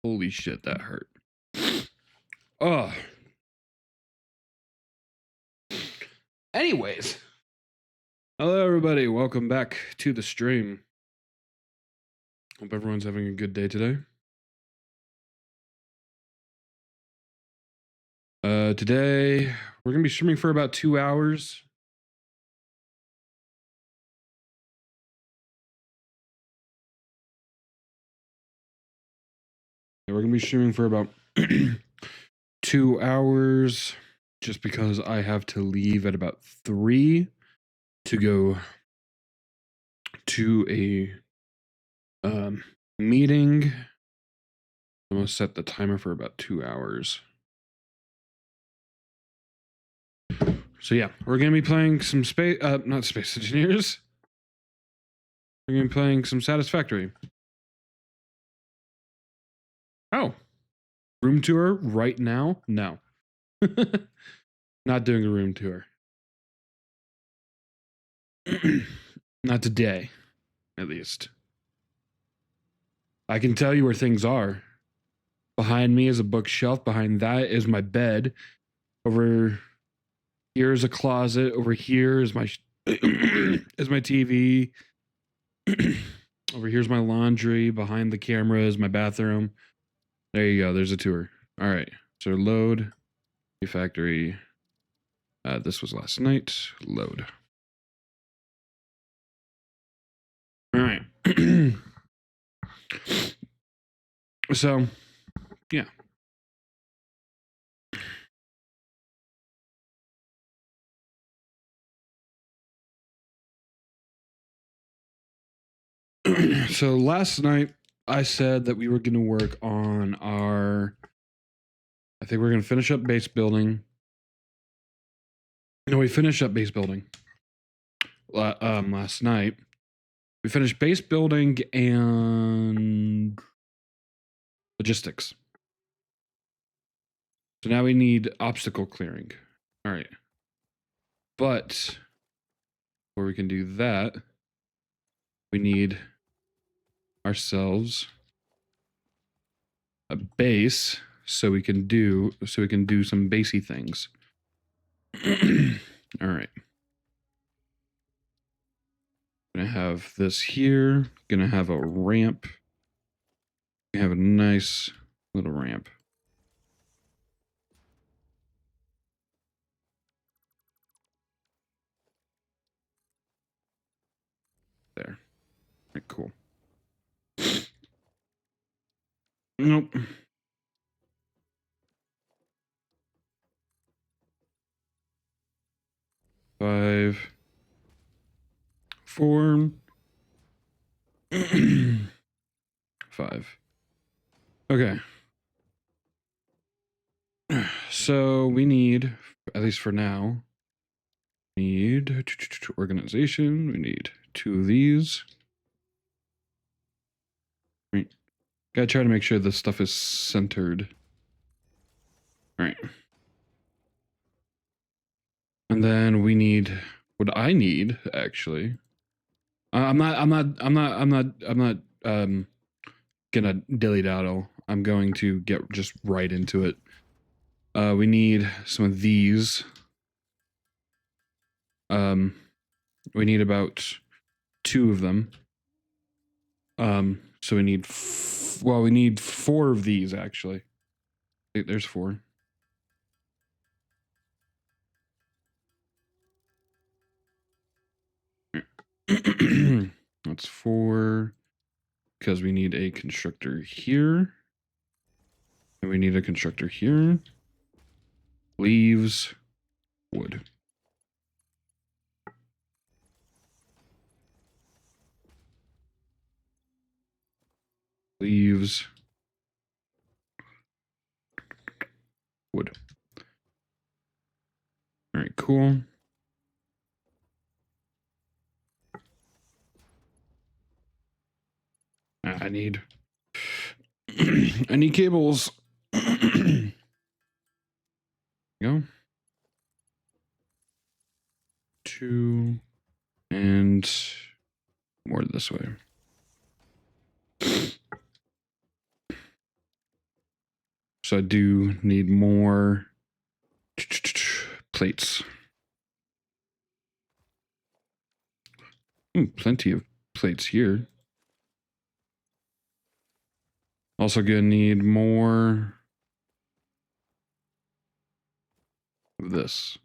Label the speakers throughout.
Speaker 1: Holy shit, that hurt. Oh. Anyways. Hello, everybody. Welcome back to the stream. Hope everyone's having a good day today. Today, we're going to be streaming for about 2 hours. We're going to be streaming for about 2 hours just because I have to leave at about 3 to go to a meeting. I'm going to set the timer for about 2 hours. So yeah, we're going to be playing some not Space Engineers. We're going to be playing some Satisfactory. Oh, room tour right now? No. Not doing a room tour. Not today, at least. I can tell you where things are. Behind me is a bookshelf. Behind that is my bed. Over here is a closet. Over here is my is my TV. Over here's my laundry. Behind the camera is my bathroom. There you go. There's a tour. All right. So load. Factory. This was last night. Load. All right. So, yeah. So last night I said that we were going to work on I think we're going to finish up base building. No, we finished up base building last night. We finished base building and logistics. So now we need obstacle clearing. All right. But before we can do that, we need ourselves a base so we can do some basey things. All right. Gonna have this here. Gonna have a ramp. We have a nice little ramp. There. All right, cool. Nope. Five. 4. 5. Okay. So we need, at least for now, need organization. We need 2 of these. Right. Gotta try to make sure this stuff is centered. All right. And then we need what I need actually. I'm not gonna dilly-daddle. I'm going to get just right into it. We need some of these. We need about 2 of them. So we need we need 4 of these actually. There's 4. That's 4 because we need a constructor here. And we need a constructor here. Leaves, wood. Leaves, wood. All right, cool. I need cables. Go. 2 and more this way. So I do need more plates. Plenty of plates here. Also gonna need more of this.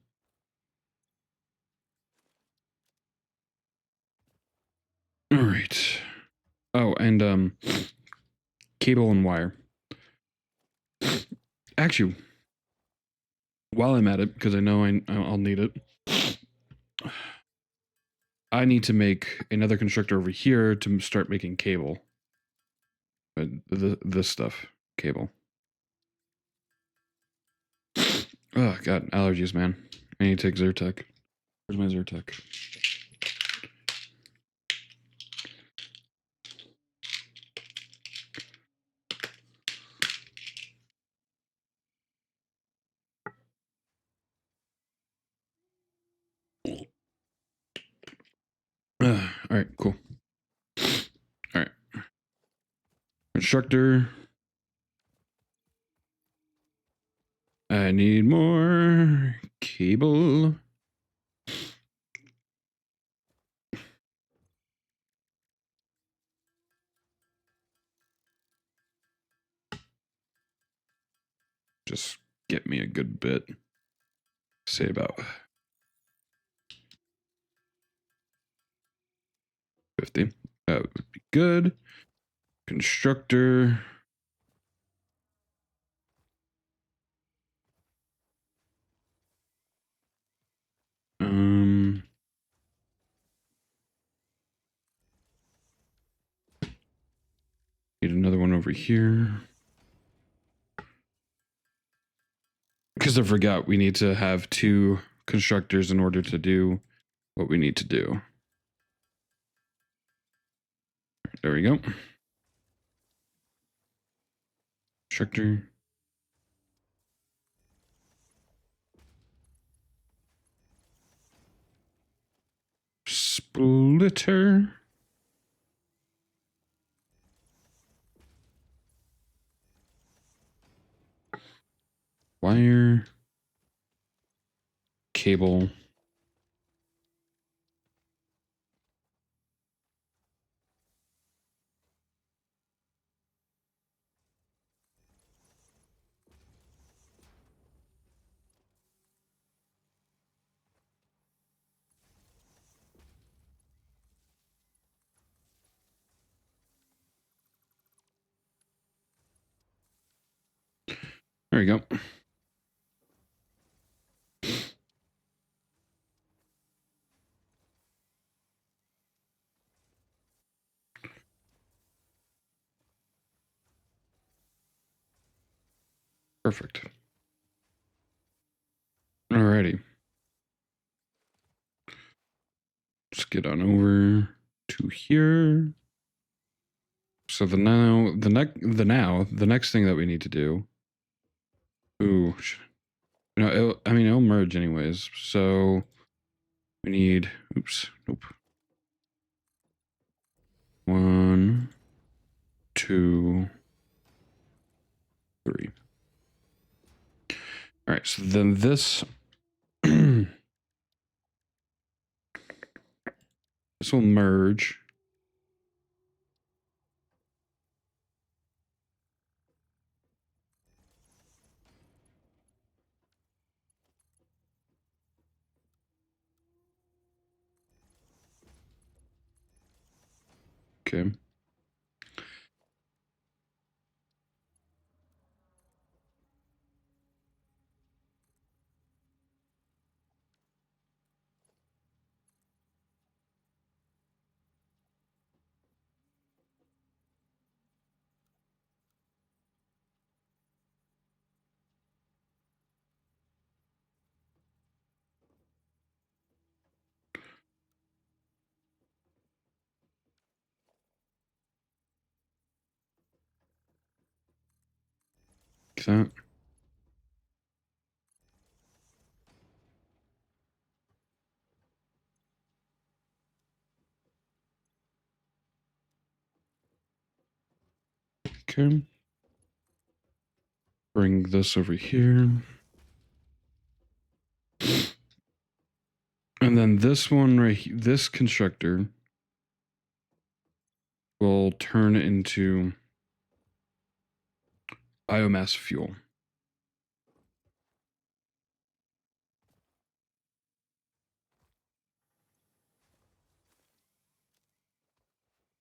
Speaker 1: All right. Oh, and cable and wire. Actually, while I'm at it, because I know I'll need it, I need to make another constructor over here to start making cable. This stuff, cable. Oh god, allergies, man. I need to take Zyrtec. Where's my Zyrtec? All right, cool. All right, constructor. I need more cable. Just get me a good bit. Say about 50. That would be good. Constructor. Need another one over here. Because I forgot we need to have 2 constructors in order to do what we need to do. There we go. Constructor. Splitter. Wire. Cable. There we go. Perfect. Alrighty. Let's get on over to here. So the next thing that we need to do. Ooh, it'll merge anyways. So we need. Oops. Nope. 1, 2, 3. All right. So then this. This will merge. Okay. Like that. Okay. bring this over here. And then this one right here, this constructor will turn into biomass fuel.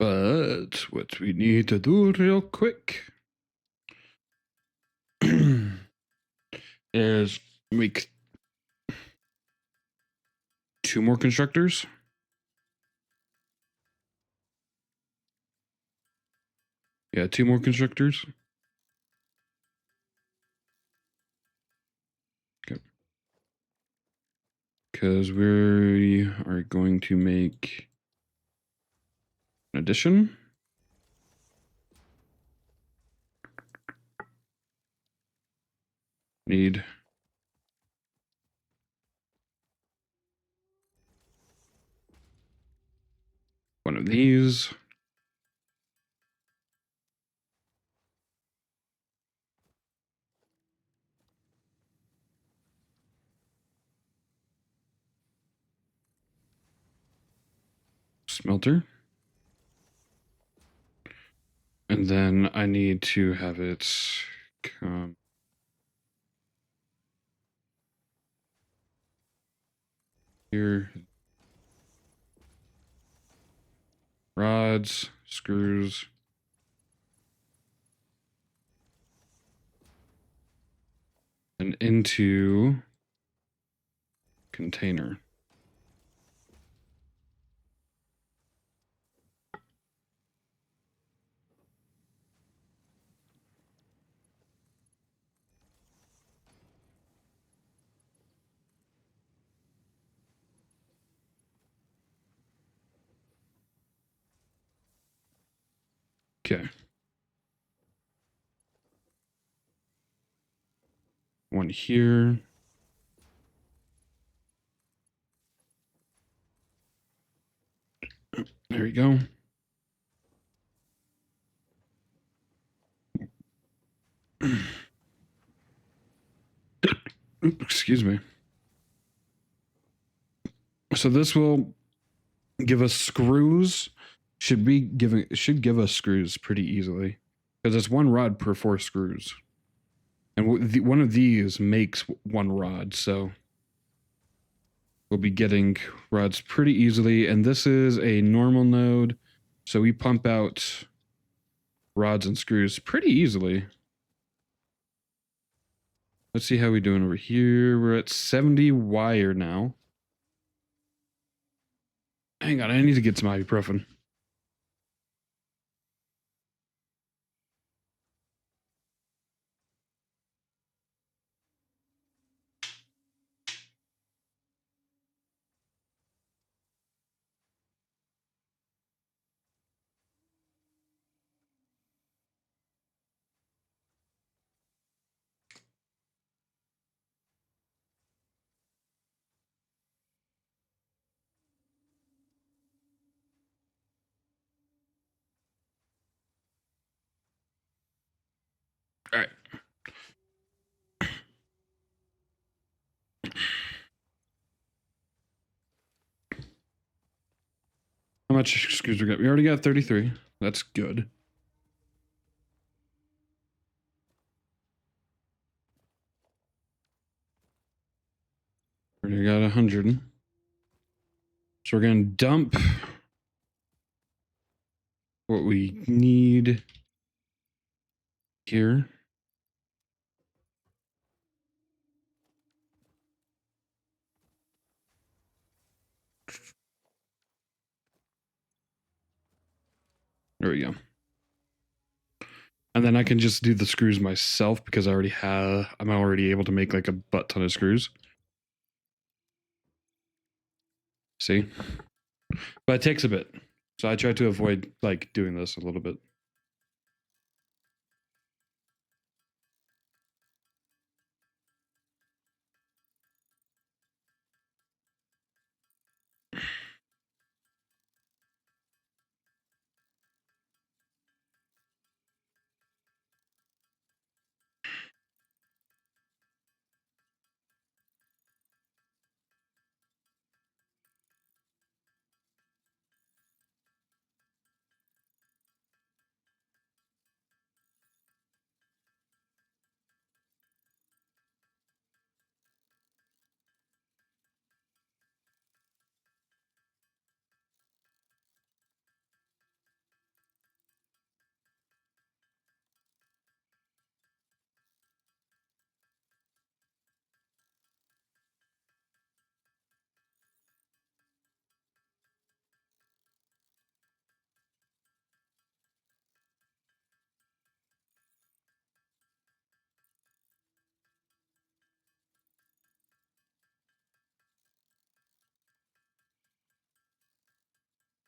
Speaker 1: But what we need to do real quick is make 2 more constructors. Yeah, 2 more constructors. Okay. Because we are going to make an addition. Need one of these. Smelter. And then I need to have it come here. Rods, screws. And into container. Okay. One here. There we go. Excuse me. So this will give us screws. Should give us screws pretty easily because it's 1 rod per 4 screws, and one of these makes 1 rod, so we'll be getting rods pretty easily. And this is a normal node, so we pump out rods and screws pretty easily. Let's see how we're doing over here. We're at 70 wire now. Hang on, I need to get some ibuprofen. All right. How much screws we got? We already got 33. That's good. Already got 100. So we're going to dump what we need here. There we go. And then I can just do the screws myself because I'm already able to make like a butt ton of screws. See? But it takes a bit. So I try to avoid like doing this a little bit.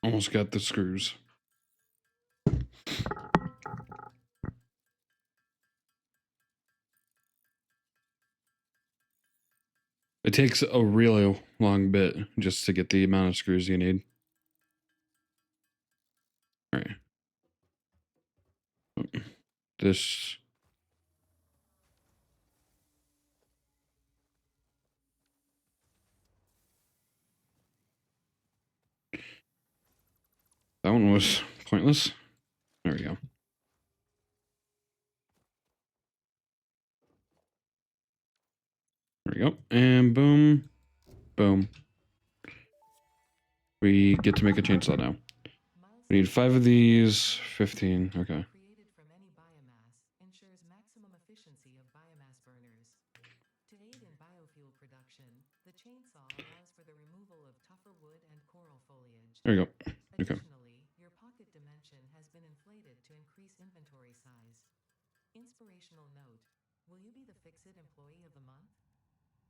Speaker 1: Almost got the screws. It takes a really long bit just to get the amount of screws you need. All right. This. That one was pointless. There we go. There we go. And boom. Boom. We get to make a chainsaw now. We need 5 of these. 15. Okay.
Speaker 2: Created from any biomass ensures maximum efficiency of biomass burners. To aid in biofuel production, the chainsaw allows for the removal of tougher wood and coral foliage.
Speaker 1: There we go. Okay.
Speaker 2: Additionally, your pocket dimension has been inflated to increase inventory size. Inspirational note: will you be the Fix-It Employee of the Month?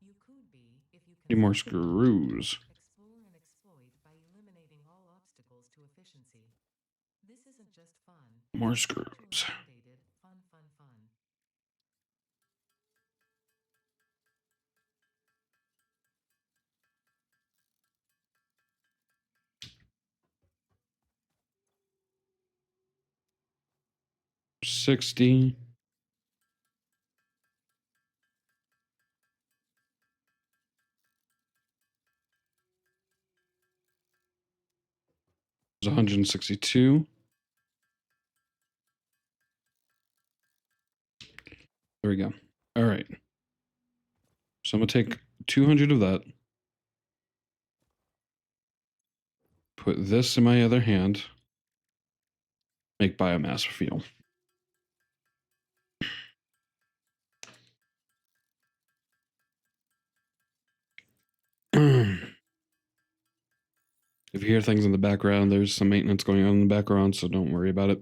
Speaker 2: You could be if you
Speaker 1: Need more
Speaker 2: consistently
Speaker 1: screws.
Speaker 2: explore and exploit by eliminating all obstacles to efficiency. This isn't just fun.
Speaker 1: More
Speaker 2: It's
Speaker 1: screws.
Speaker 2: mandated fun.
Speaker 1: 60. It's 162. There we go. All right. So I'm going to take 200 of that. Put this in my other hand. Make biomass fuel. If you hear things in the background, there's some maintenance going on in the background, so don't worry about it.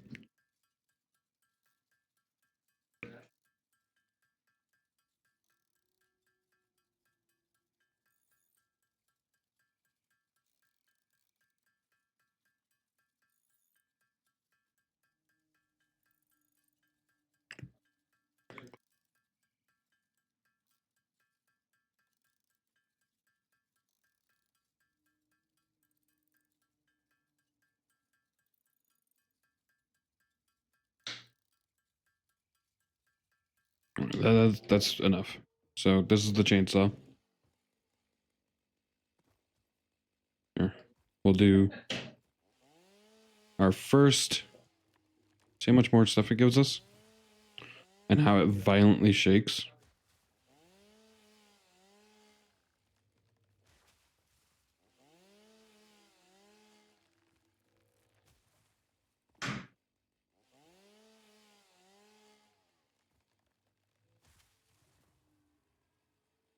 Speaker 1: That's enough. So this is the chainsaw. Here. We'll do our first. See how much more stuff it gives us? And how it violently shakes.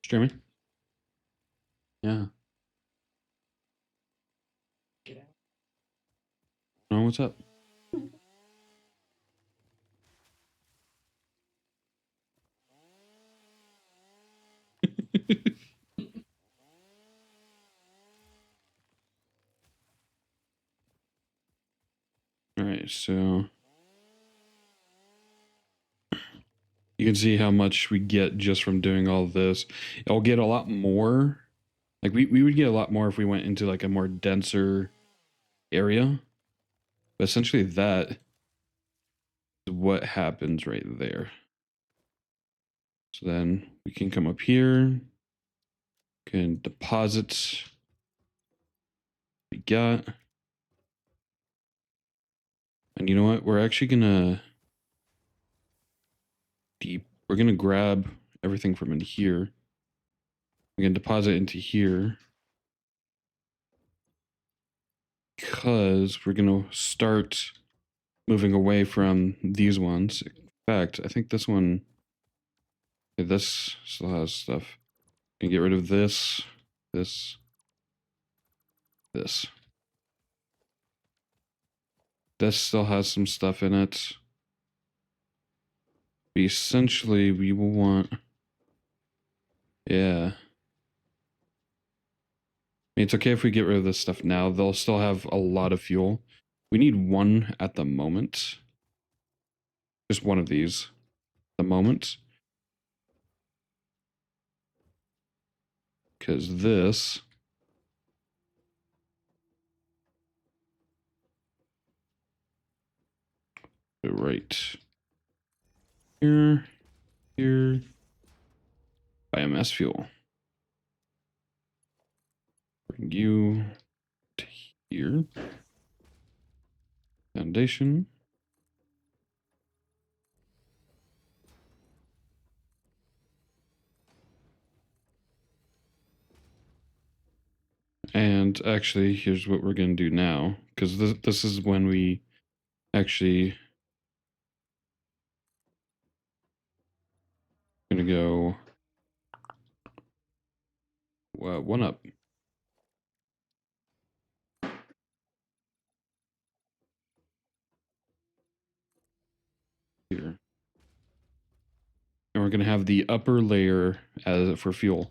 Speaker 1: Jeremy? Yeah. Oh, what's up? All right, so you can see how much we get just from doing all this. I'll get a lot more. Like we would get a lot more if we went into like a more denser area. But essentially that is what happens right there. So then we can come up here, can deposit we got. And you know what? We're actually gonna we're gonna grab everything from in here. We can deposit into here. Because we're gonna start moving away from these ones. In fact, I think this one, this still has stuff. Can get rid of this, this. This still has some stuff in it. But essentially, we will want, yeah, it's okay if we get rid of this stuff now. They'll still have a lot of fuel. We need one at the moment. Just one of these. At the moment. Because this... right here, here, biomass fuel. Bring you to here. Foundation. And actually, here's what we're going to do now. Because this is when we actually... going to go... one up. Here. And we're going to have the upper layer as for fuel.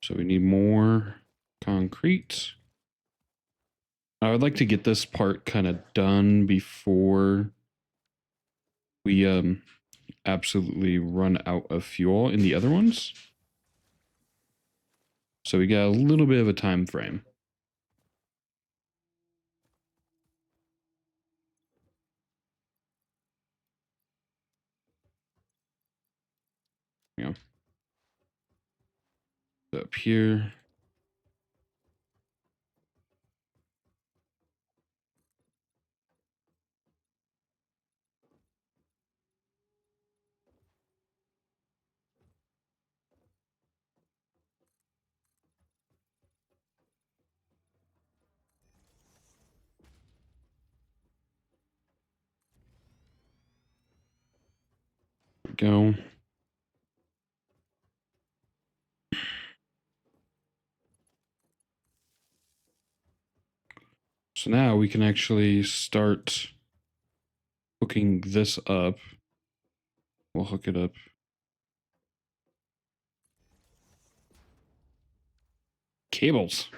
Speaker 1: So we need more concrete. I would like to get this part kind of done before we absolutely run out of fuel in the other ones. So we got a little bit of a time frame. Yeah. Up here. Go. So now we can actually start hooking this up. We'll hook it up. Cables.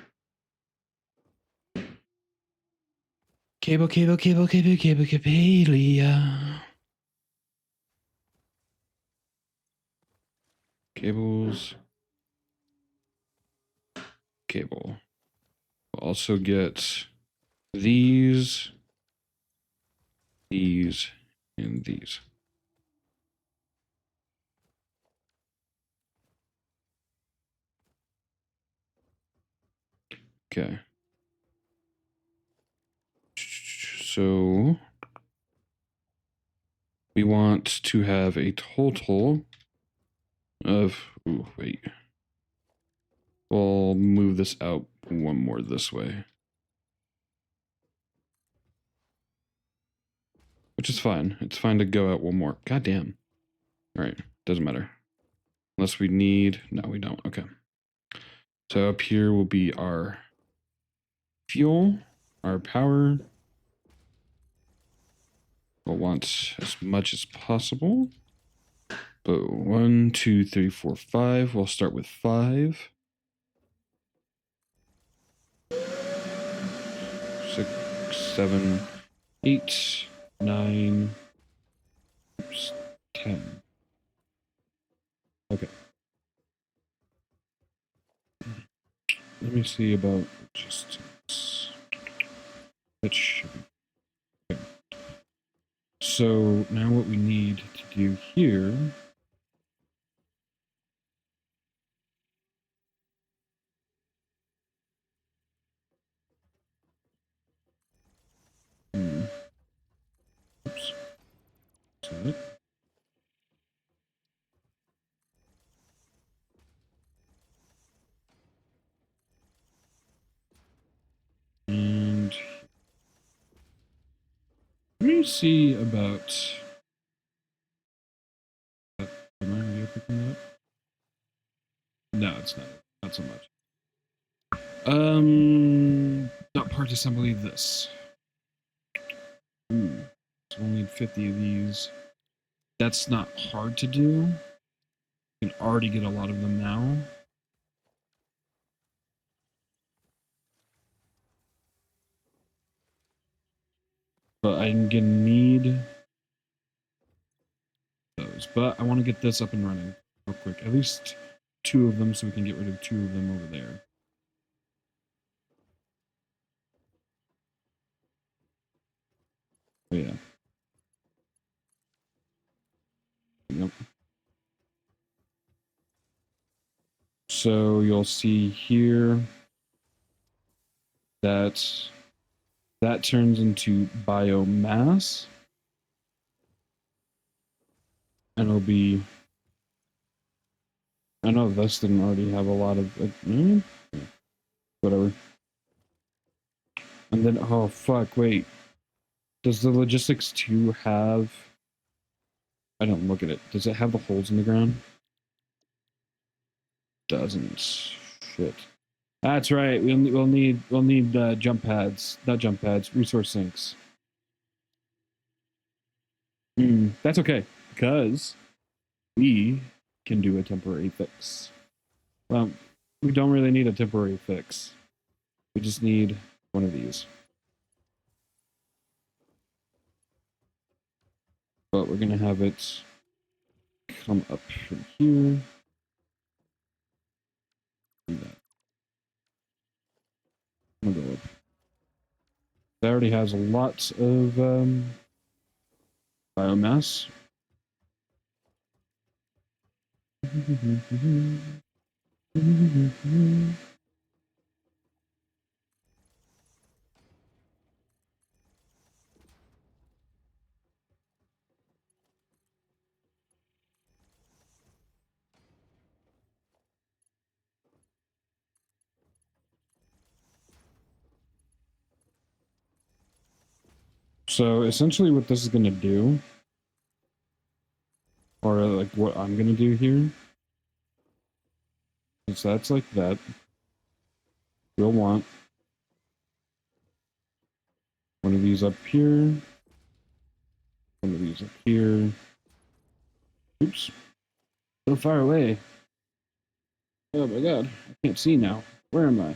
Speaker 1: Cable, cable, cable, cable, cable, cabelia. Cables. Cable. We'll also get these, and these. Okay. So we want to have a total of, ooh, wait. We'll move this out one more this way. Which is fine. It's fine to go out one more. God damn. All right. Doesn't matter. Unless we need, no, we don't. Okay. So up here will be our fuel, our power. We'll want as much as possible. But 1, 2, 3, 4, 5. We'll start with 5. 6, 7, 8, 9, 10. Okay. Let me see about just that should be. Okay. So now what we need to do here oops. Set it. And let me see about. Am I already picking that up? No, it's not. Not so much. Not part assembly. This. Ooh, so we'll need 50 of these. That's not hard to do You can already get a lot of them now. But I'm gonna need those. But I want to get this up and running real quick. At least 2 of them so we can get rid of 2 of them over there. Oh, yeah. Yep. So you'll see here that that turns into biomass. And it'll be... I know this didn't already have a lot of... whatever. And then... Oh, fuck, wait. Does the logistics 2 have... I don't look at it. Does it have the holes in the ground? Doesn't. Shit. That's right. We'll need jump pads. Not jump pads. Resource sinks. That's okay because we can do a temporary fix. Well, we don't really need a temporary fix. We just need one of these. But we're gonna have it come up from here. Do that. I'm gonna go up. That already has a lot of biomass. So essentially what this is going to do, or like what I'm going to do here, is that's like that. We'll want one of these up here, one of these up here. Oops, so far away. Oh my god, I can't see now. Where am I?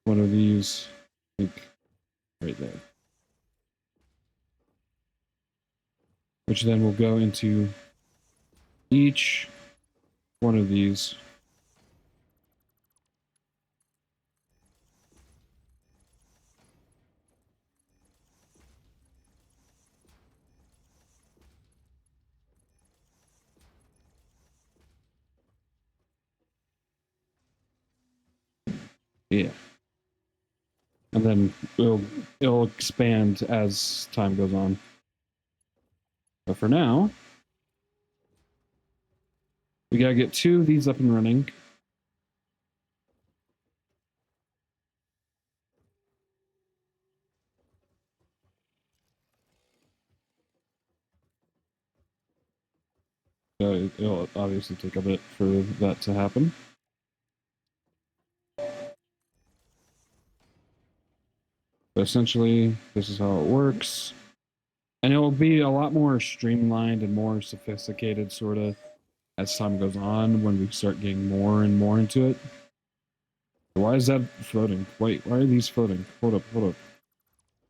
Speaker 1: One of these, like, right there. Which then will go into each one of these. Yeah. And then it'll expand as time goes on. But for now, we gotta get 2 of these up and running. It'll obviously take a bit for that to happen. But essentially, this is how it works. And it will be a lot more streamlined and more sophisticated, sort of, as time goes on when we start getting more and more into it. Why is that floating? Wait, why are these floating? Hold up.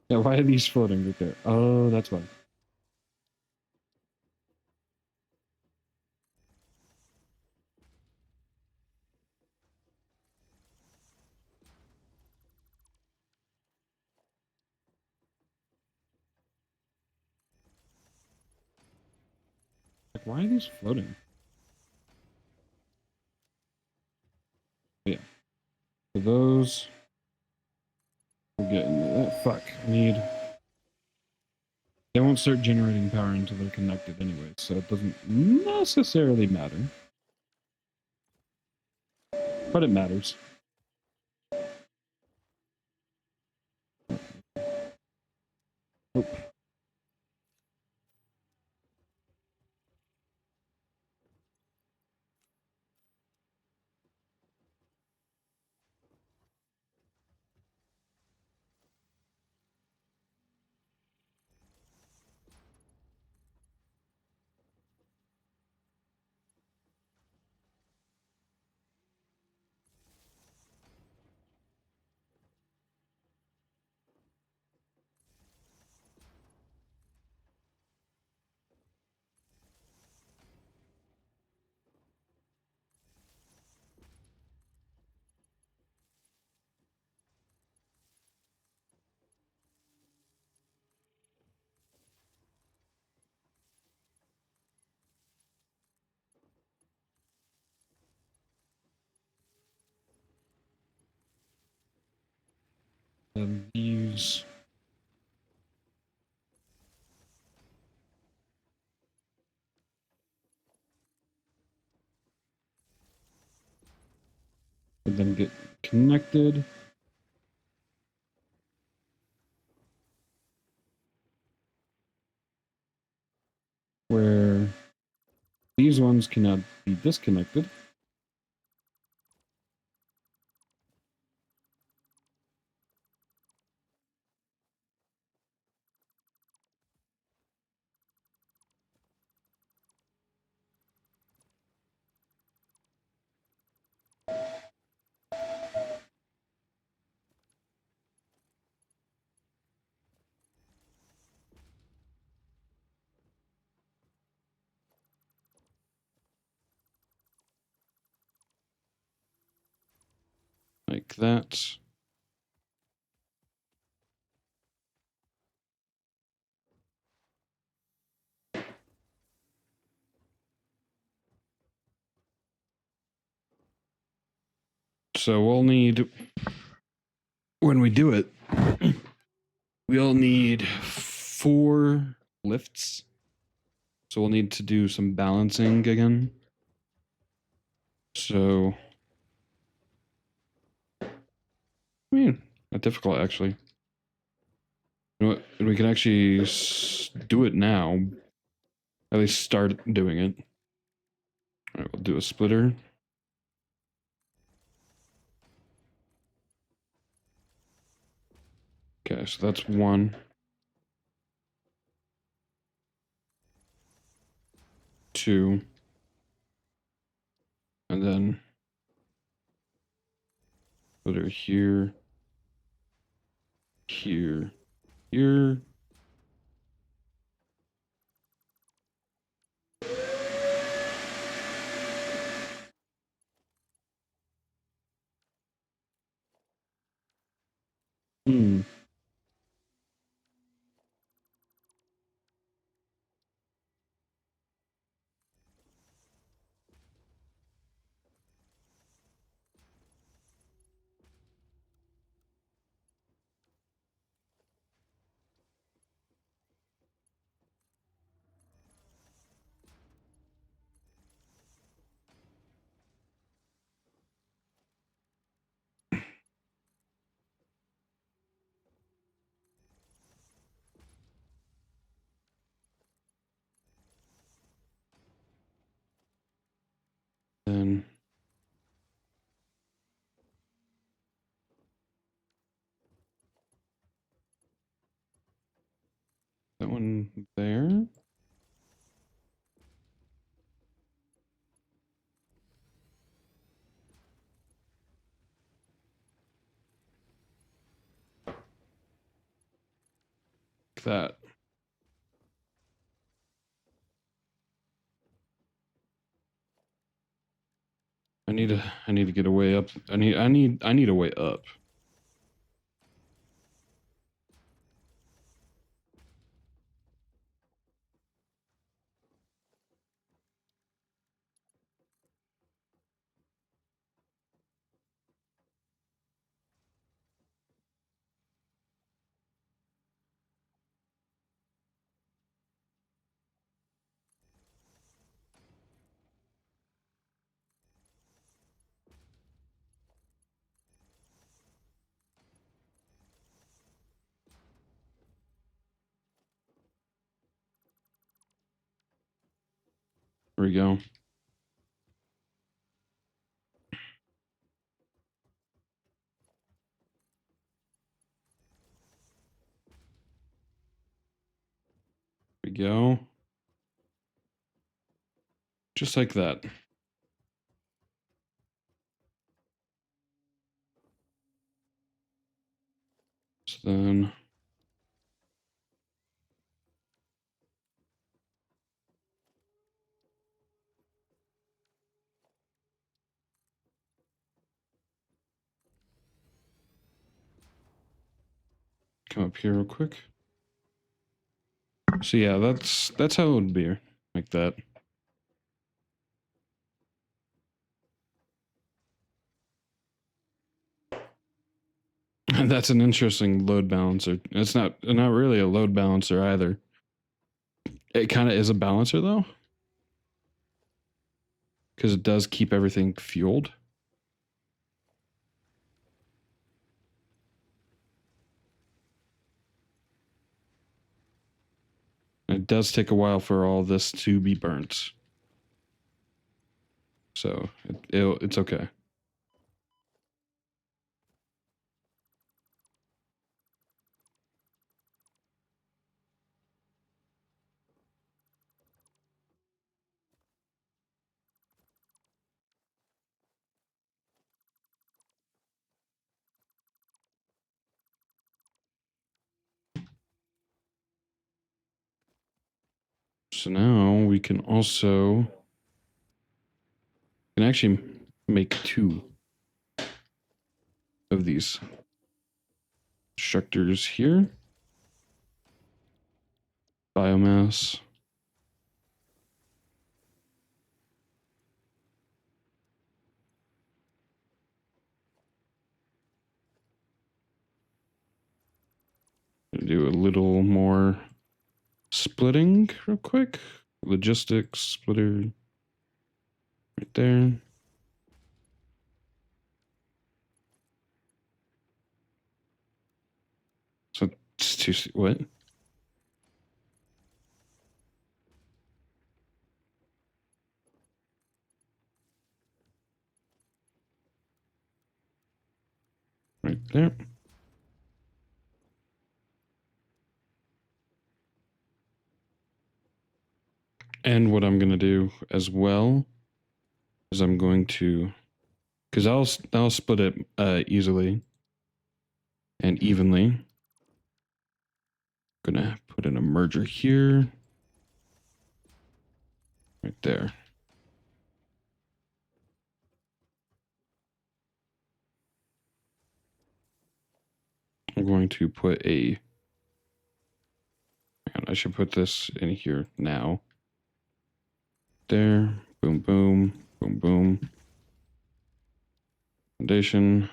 Speaker 1: Yeah, why are these floating right there? Oh, that's why. Like, why are these floating? Yeah. So those... We'll get into that. Fuck. I need... They won't start generating power until they're connected anyway, so it doesn't necessarily matter. But it matters. Nope. And these. And then get connected. Where these ones cannot be disconnected. Like that. So we'll need, when we do it, we'll need 4 lifts. So we'll need to do some balancing again. So, I mean, not difficult actually. You know what? We can actually do it now. At least start doing it. All right, we'll do a splitter. Okay, so that's 1. 2. And then put her here, here, here. Hmm. Then that one there. Like that. I need to get a way up. I need a way up. There we go. There we go. Just like that. So then come up here real quick. So yeah, that's how it would be, like that. That's an interesting load balancer. It's not really a load balancer either. It kind of is a balancer though, because it does keep everything fueled. It does take a while for all this to be burnt. So it's okay. So now we can also actually make 2 of these structures here. Biomass. Do a little more splitting real quick. Logistics splitter right there. So it's too, what? Right there. And what I'm going to do as well is I'm going to, because I'll split it easily and evenly. Gonna put in a merger here, right there. I'm going to put a, I should put this in here now. There, boom, boom, boom, boom. Foundation.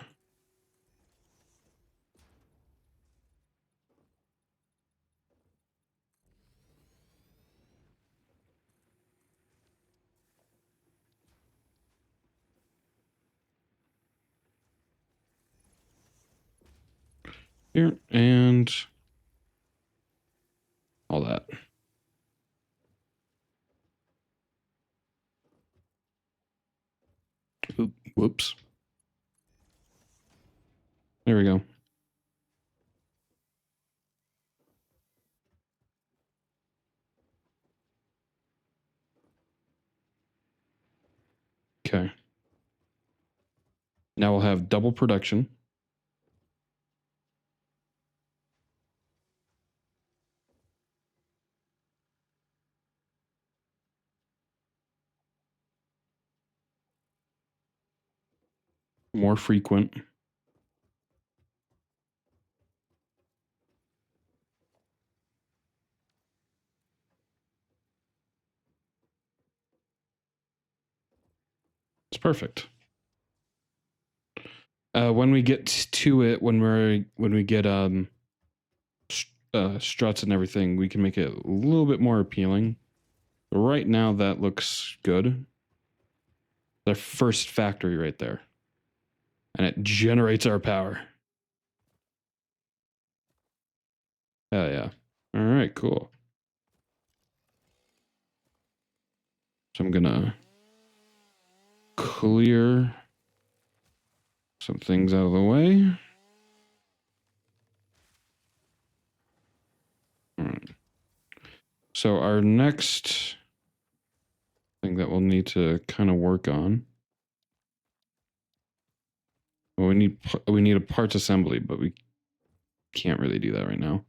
Speaker 1: Here, and all that. Oop, whoops. There we go. Okay. Now we'll have double production. More frequent. It's perfect. When we get to it, when we get struts and everything, we can make it a little bit more appealing. But right now, that looks good. The first factory right there, and it generates our power. Hell yeah! All right, cool. So I'm gonna clear some things out of the way. All right. So our next thing that we'll need to kind of work on. Well, we need a parts assembly, but we can't really do that right now.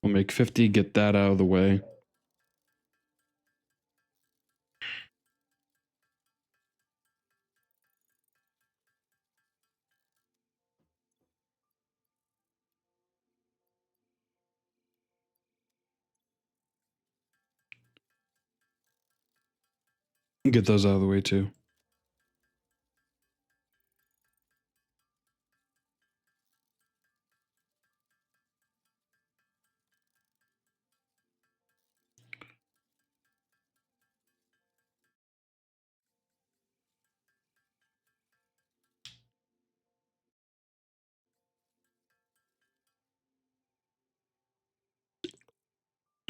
Speaker 1: We'll make 50, get that out of the way. Get those out of the way too.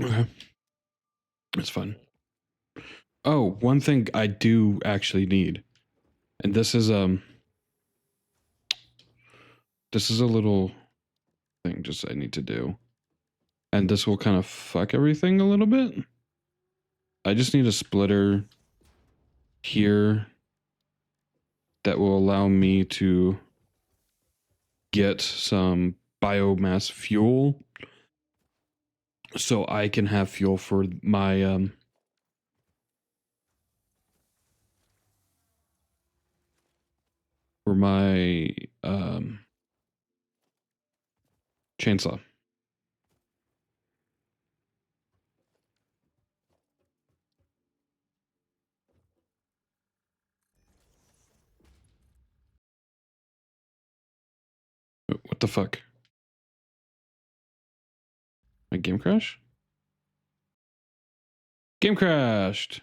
Speaker 1: Okay. That's fun. Oh, one thing I do actually need. And this is a little thing just I need to do. And this will kind of fuck everything a little bit. I just need a splitter here that will allow me to get some biomass fuel so I can have fuel for my chainsaw. What the fuck? My game crash? Game crashed.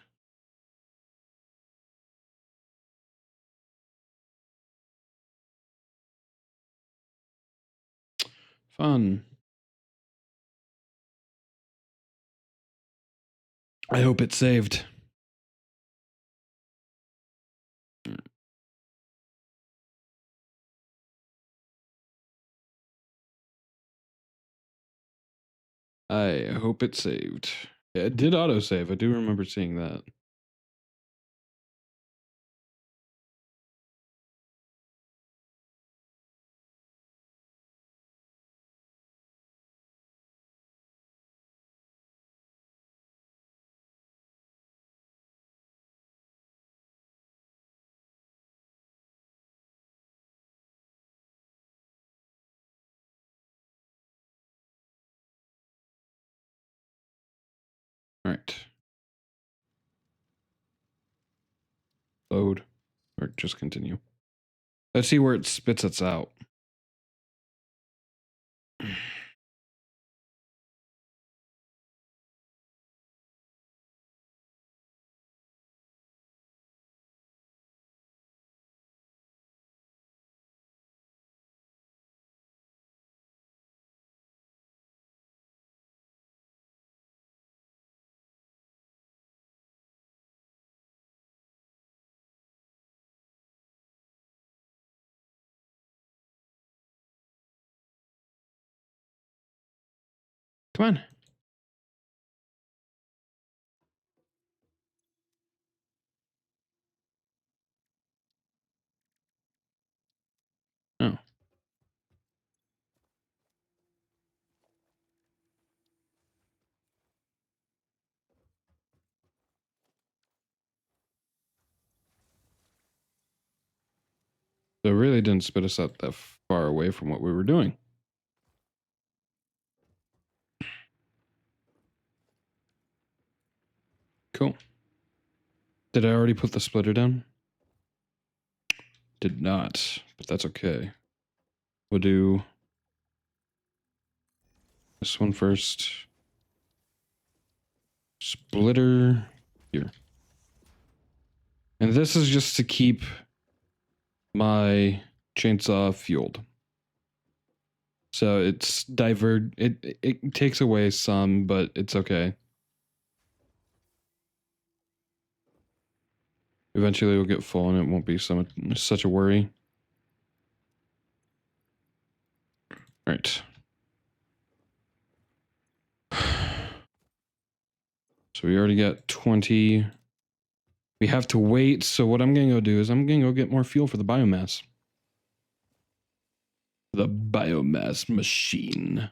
Speaker 1: Fun. I hope it saved. I hope it saved. Yeah, it did autosave. I do remember seeing that. All right. Load. Or just continue. Let's see where it spits us out. Come on. Oh. So it really didn't spit us out that far away from what we were doing. Cool. Did I already put the splitter down? Did not, but that's okay. We'll do this one first. Splitter here. And this is just to keep my chainsaw fueled. So it's it takes away some, but it's okay. Eventually it'll get full and it won't be such a worry. All right. So we already got 20. We have to wait. So what I'm going to go do is I'm going to go get more fuel for the biomass. The biomass machine.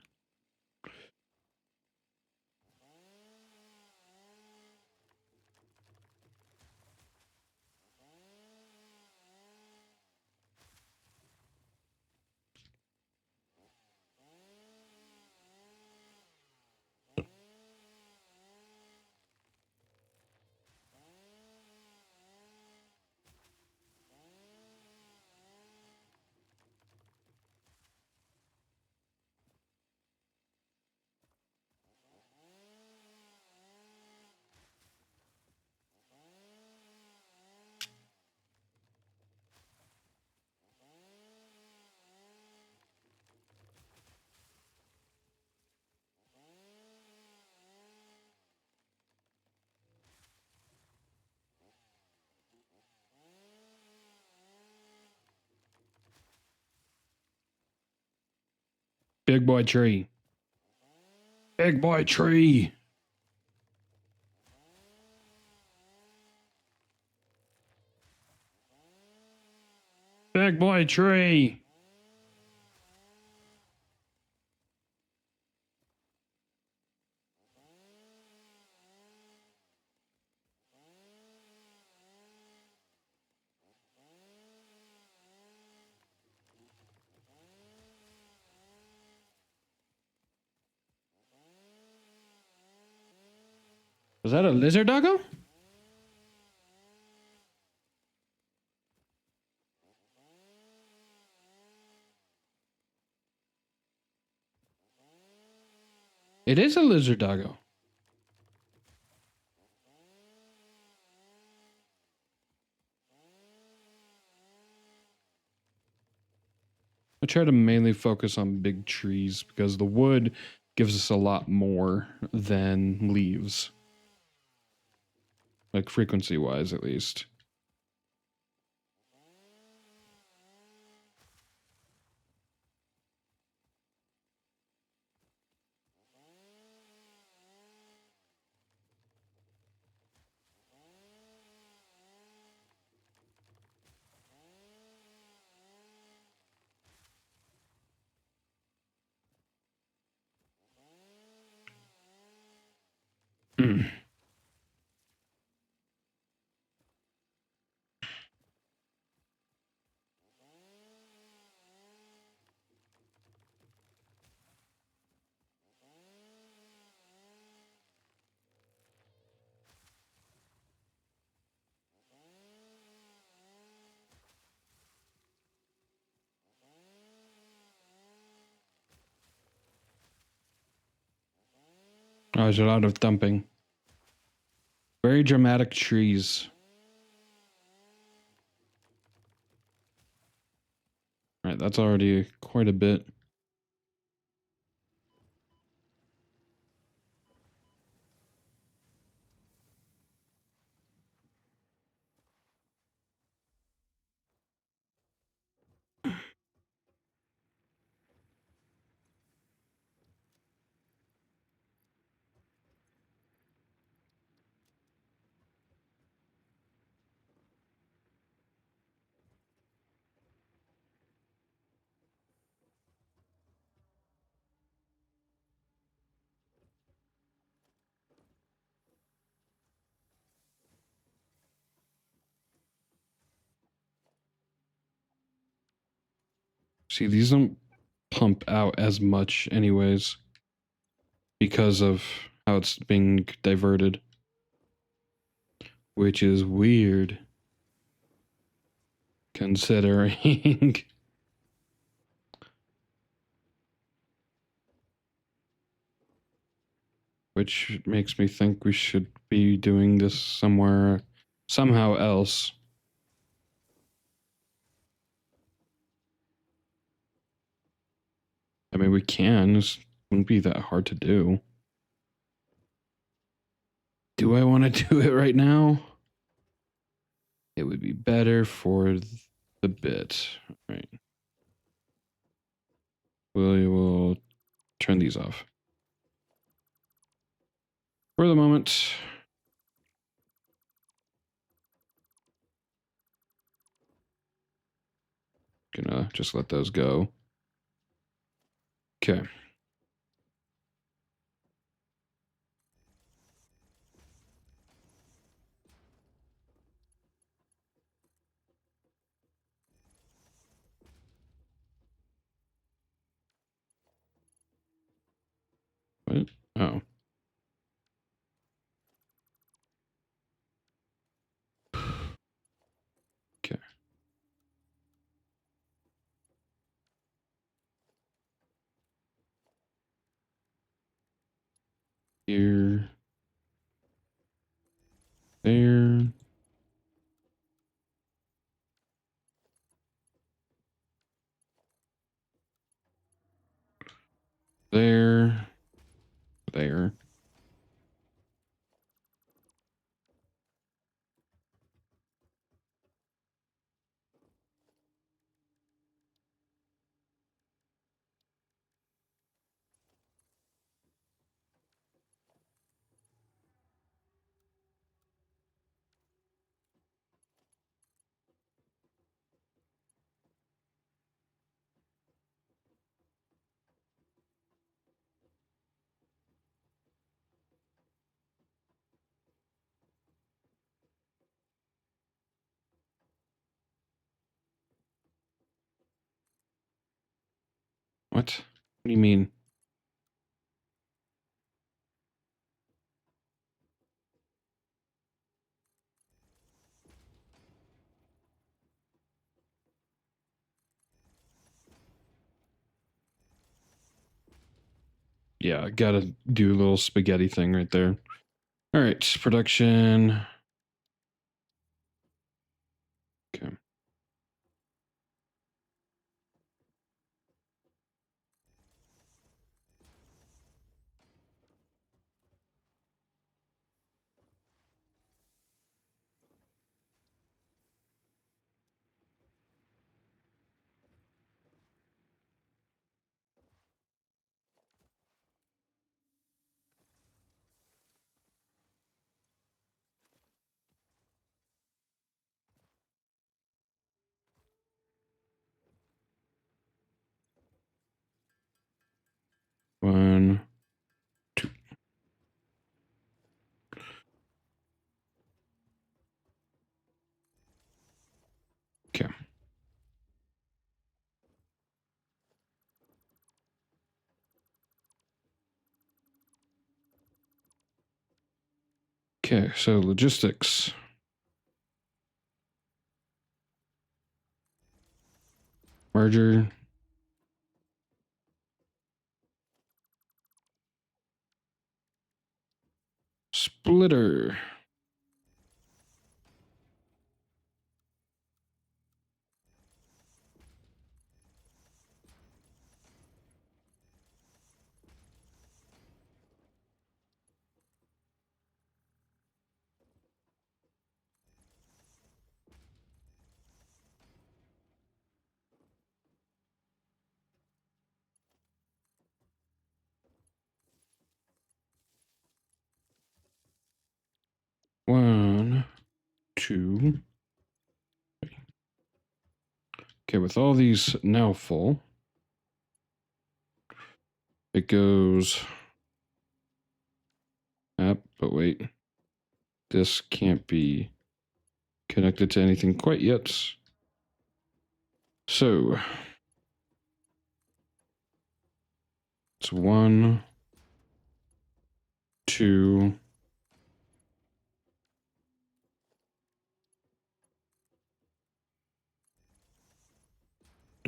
Speaker 1: Big boy tree. Big boy tree. Big boy tree. Was that a lizard doggo? It is a lizard doggo. I try to mainly focus on big trees because the wood gives us a lot more than leaves. Like frequency wise, at least. Oh, there's a lot of thumping. Very dramatic trees. All right, that's already quite a bit. See, these don't pump out as much anyways because of how it's being diverted, which is weird considering. Which makes me think we should be doing this somehow else. I mean, we can. This wouldn't be that hard to do. Do I want to do it right now? It would be better for the bit. All right. We will turn these off. For the moment. Gonna just let those go. Okay. What? Oh. Okay. Here. There. There. There. What? What do you mean? Yeah, I gotta do a little spaghetti thing right there. All right, production. Okay. One, two. Okay. Okay, so logistics. Merger. Splitter. One, two. Okay, with all these now full, it goes up, but wait. This can't be connected to anything quite yet. So it's one, two,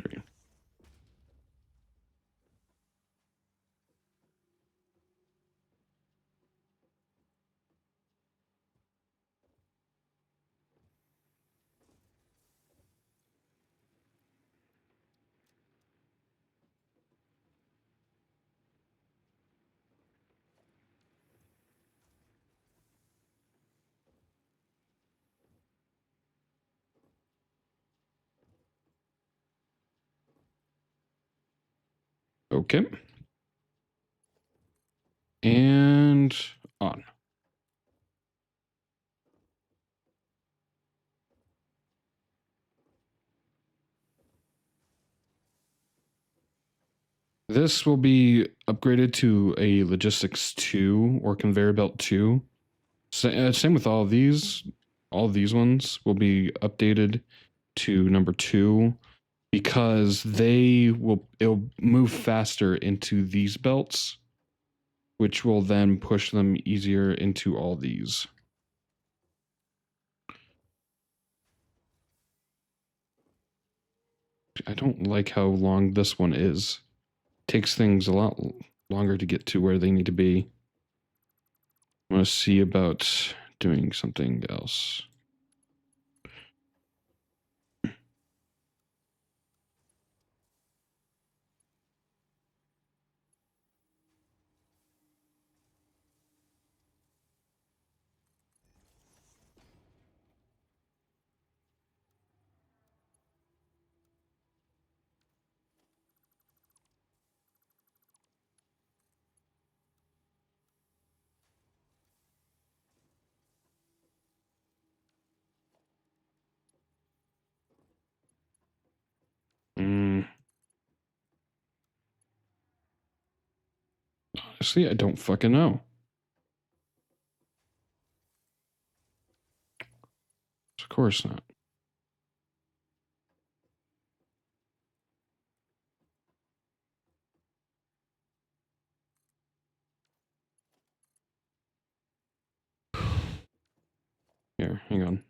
Speaker 1: three. Okay. And on. This will be upgraded to a logistics 2 or conveyor belt 2. Same with all of these. All of these ones will be updated to number 2 because it'll move faster into these belts, which will then push them easier into all these. I don't like how long this one is. Takes things a lot longer to get to where they need to be. I'm going to see about doing something else. Mm, honestly, I don't fucking know. Of course not. Here, hang on.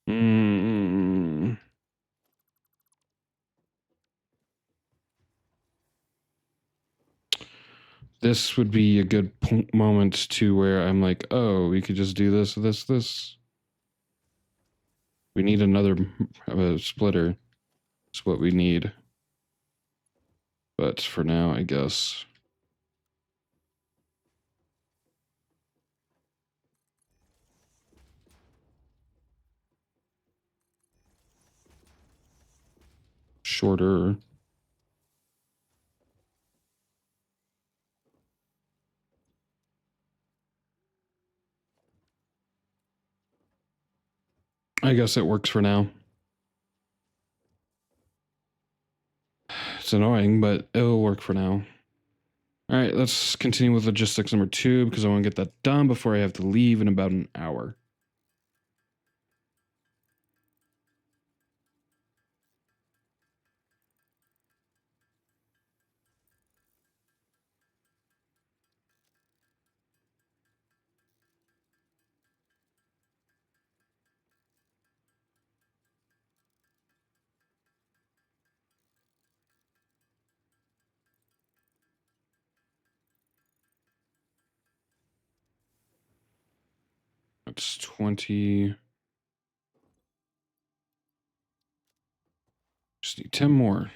Speaker 1: Mm. This would be a good moment to where I'm like, oh, we could just do this. We need another splitter. That's what we need. But for now, I guess. Shorter. I guess it works for now. It's annoying, but it'll work for now. All right, let's continue with logistics number 2 because I want to get that done before I have to leave in about an hour. That's 20. Just need 10 more.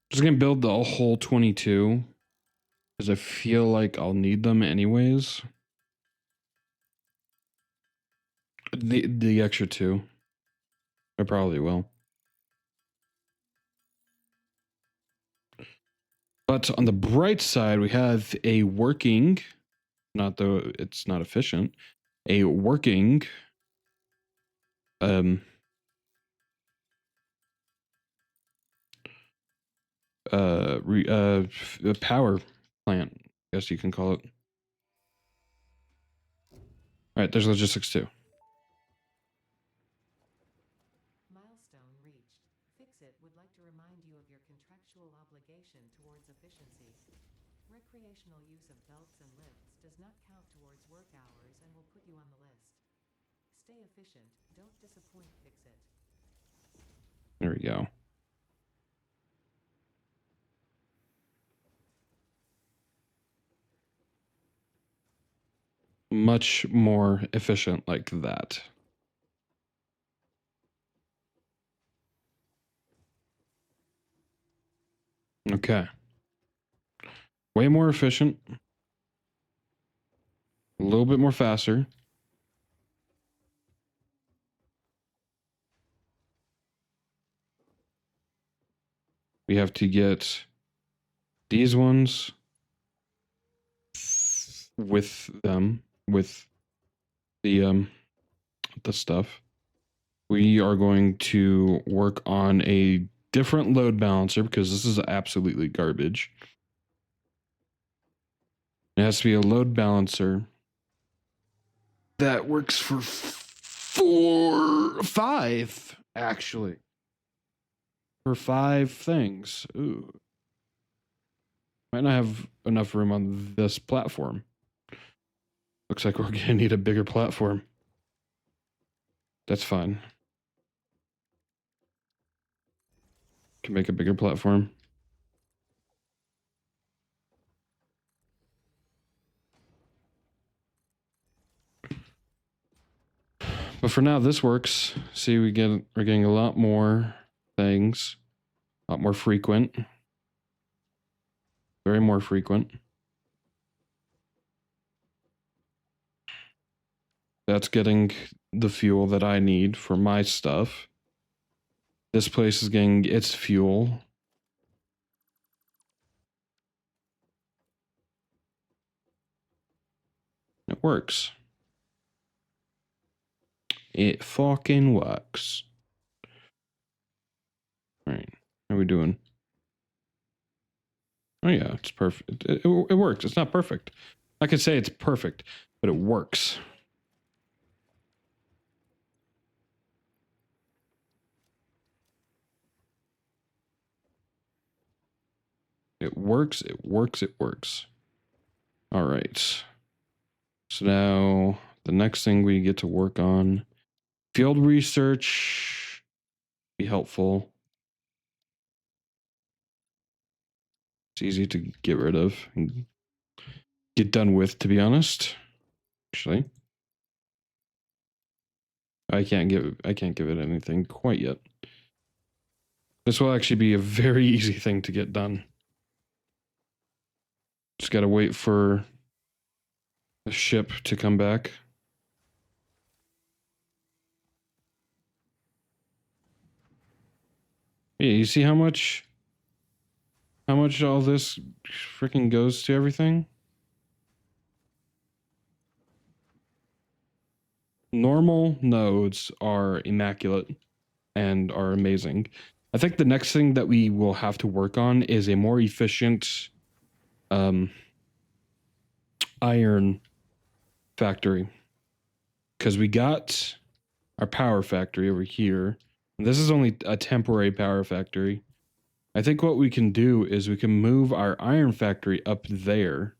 Speaker 1: Just gonna build the whole 22 because I feel like I'll need them anyways. The extra 2. I probably will. But on the bright side, we have a working, not though it's not efficient, a working um a power plant, I guess you can call it. All right, there's logistics too.
Speaker 2: Milestone reached. Fixit would like to remind you of your contractual obligation towards efficiency. Recreational use of belts and lifts does not count towards work hours and will put you on the list. Stay efficient, don't disappoint Fixit.
Speaker 1: There we go. Much more efficient like that. Okay. Way more efficient. A little bit more faster. We have to get these ones with them, with the stuff. We are going to work on a different load balancer because this is absolutely garbage. It has to be a load balancer that works for 5, actually. For 5 things. Ooh. Might not have enough room on this platform. Looks like we're going to need a bigger platform. That's fine. Can make a bigger platform. But for now, this works. See, we're getting a lot more things, a lot more frequent, very more frequent. That's getting the fuel that I need for my stuff. This place is getting its fuel. It works. It fucking works. All right. How are we doing? Oh, yeah, it's perfect. It works. It's not perfect. I could say it's perfect, but it works. It works. It works. It works. All right. So now the next thing we get to work on, field research, be helpful. It's easy to get rid of and get done with, to be honest. Actually, I can't give it anything quite yet. This will actually be a very easy thing to get done. Just gotta wait for a ship to come back. Yeah, you see how much all this freaking goes to everything? Normal nodes are immaculate and are amazing. I think the next thing that we will have to work on is a more efficient iron factory. Because we got our power factory over here. And this is only a temporary power factory. I think what we can do is we can move our iron factory up there.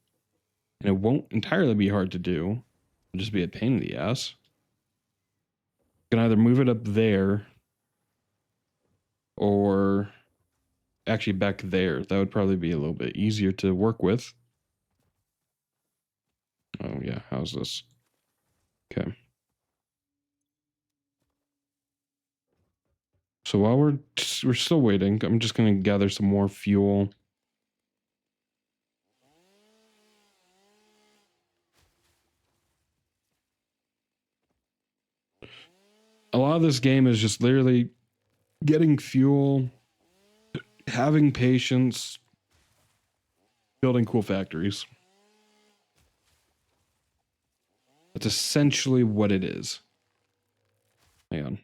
Speaker 1: And it won't entirely be hard to do. It'll just be a pain in the ass. We can either move it up there or actually back there. That would probably be a little bit easier to work with. Oh yeah, how's this? Okay. So while we're still waiting, I'm just gonna gather some more fuel. A lot of this game is just literally getting fuel, having patience, building cool factories. That's essentially what it is. Hang on.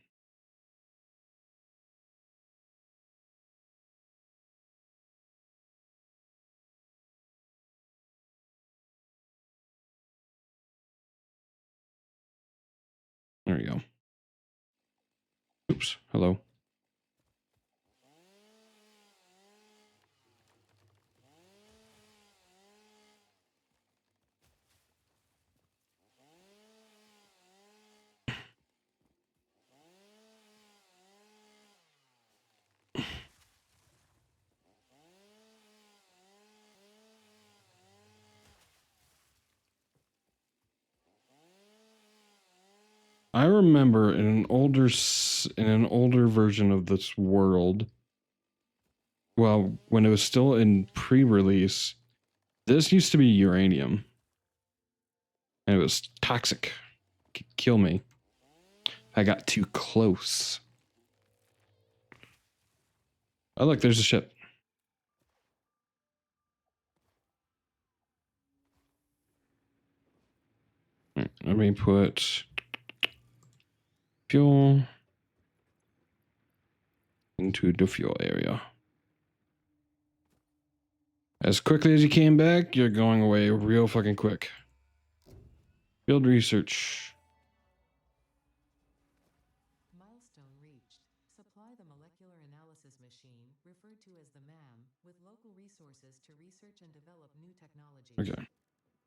Speaker 1: There you go. Oops. Hello. I remember in an older version of this world, well, when it was still in pre-release, this used to be uranium. And it was toxic. It could kill me. I got too close. Oh, look, there's a ship. Right, let me put fuel into the fuel area. As quickly as you came back, you're going away real fucking quick. Field research.
Speaker 2: Milestone reached. Supply the molecular analysis machine, referred to as the MAM, with local resources to research and develop new technologies.
Speaker 1: Okay.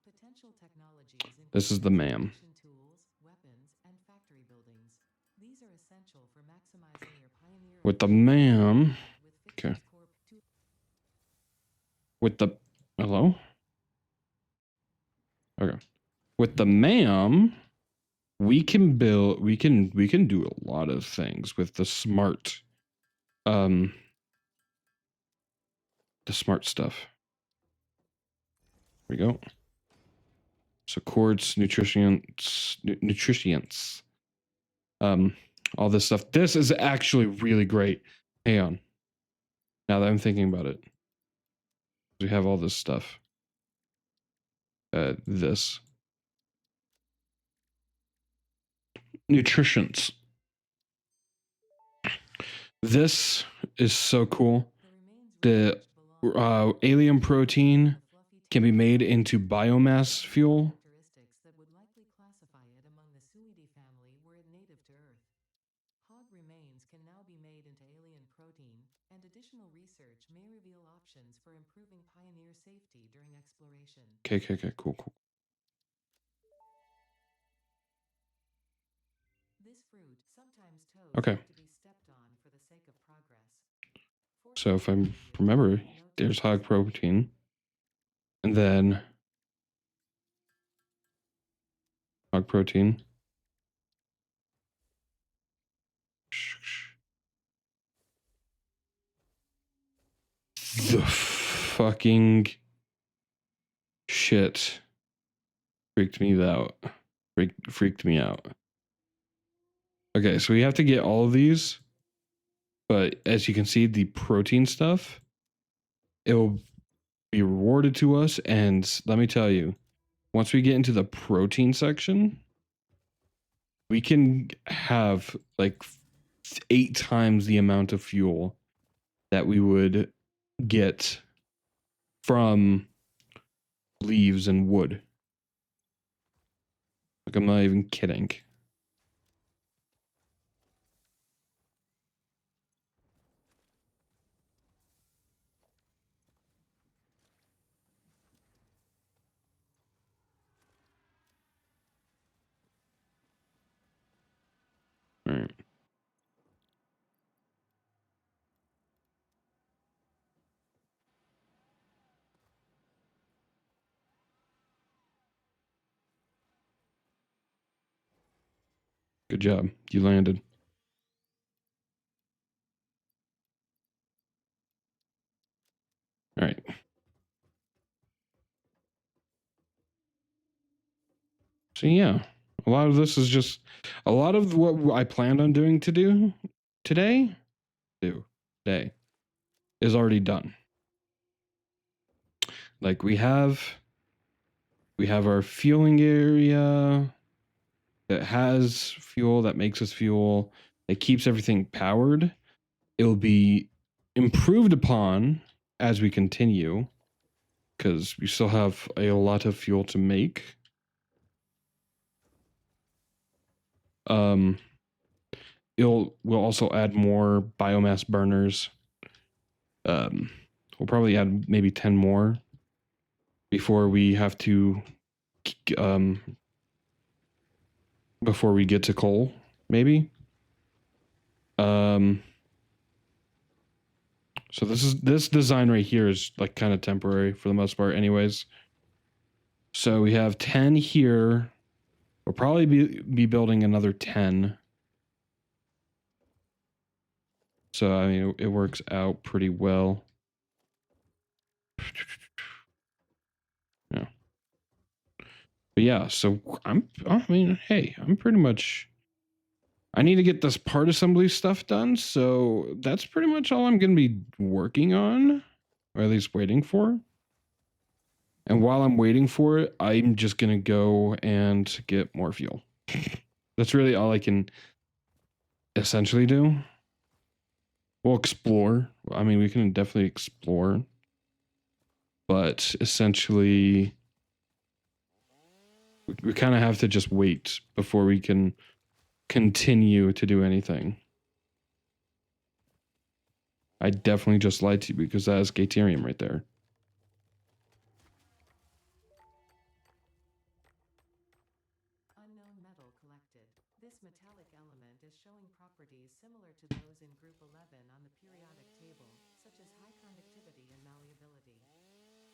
Speaker 2: Potential technologies include
Speaker 1: This is the MAM.
Speaker 2: transportation tools, weapons, and factory buildings. These are essential for maximizing your pioneer
Speaker 1: With the
Speaker 2: initiative
Speaker 1: MAM.
Speaker 2: with
Speaker 1: Okay.
Speaker 2: Fiction's core
Speaker 1: With the hello? Okay. With the MAM, we can build we can do a lot of things with um the smart stuff. There we go. So quartz, nutrients. all this stuff. This is actually really great. Hang on. Now that I'm thinking about it, we have all this stuff. This nutritions. This is so cool. The alien protein can be made into biomass fuel.
Speaker 2: Characteristics that would likely classify it among the Suidae family were it native to Earth. Hog remains can now be made into alien protein, and additional research may reveal options for improving pioneer safety during exploration.
Speaker 1: Okay, cool.
Speaker 2: This fruit, sometimes toads,
Speaker 1: Okay.
Speaker 2: to be stepped on for the sake of progress.
Speaker 1: So if I remember, there's hog protein, and then hog protein. The fucking shit freaked me out. Freaked me out. Okay, so we have to get all of these, but as you can see, the protein stuff, it will be rewarded to us. And let me tell you, once we get into the protein section, we can have like 8 times the amount of fuel that we would get from leaves and wood. Like, I'm not even kidding. All right. Good job. You landed. All right. So yeah, a lot of this is just a lot of what I planned on doing today is already done. Like we have our fueling area that has fuel, that makes us fuel, that keeps everything powered. It will be improved upon as we continue because we still have a lot of fuel to make. We'll also add more biomass burners. We'll probably add maybe 10 more before we have to before we get to coal, maybe. So this design right here is like kind of temporary for the most part anyways. So we have 10 here. We'll probably be building another 10. So I mean it works out pretty well. Yeah. But yeah, so I'm pretty much, I need to get this part assembly stuff done, so that's pretty much all I'm going to be working on, or at least waiting for. And while I'm waiting for it, I'm just going to go and get more fuel. That's really all I can essentially do. We'll explore. I mean, we can definitely explore. But essentially, we kind of have to just wait before we can continue to do anything. I definitely just lied to you because that is Gaterium right there.
Speaker 2: Unknown metal collected. This metallic element is showing properties similar to those in Group 11 on the periodic table, such as high conductivity and malleability.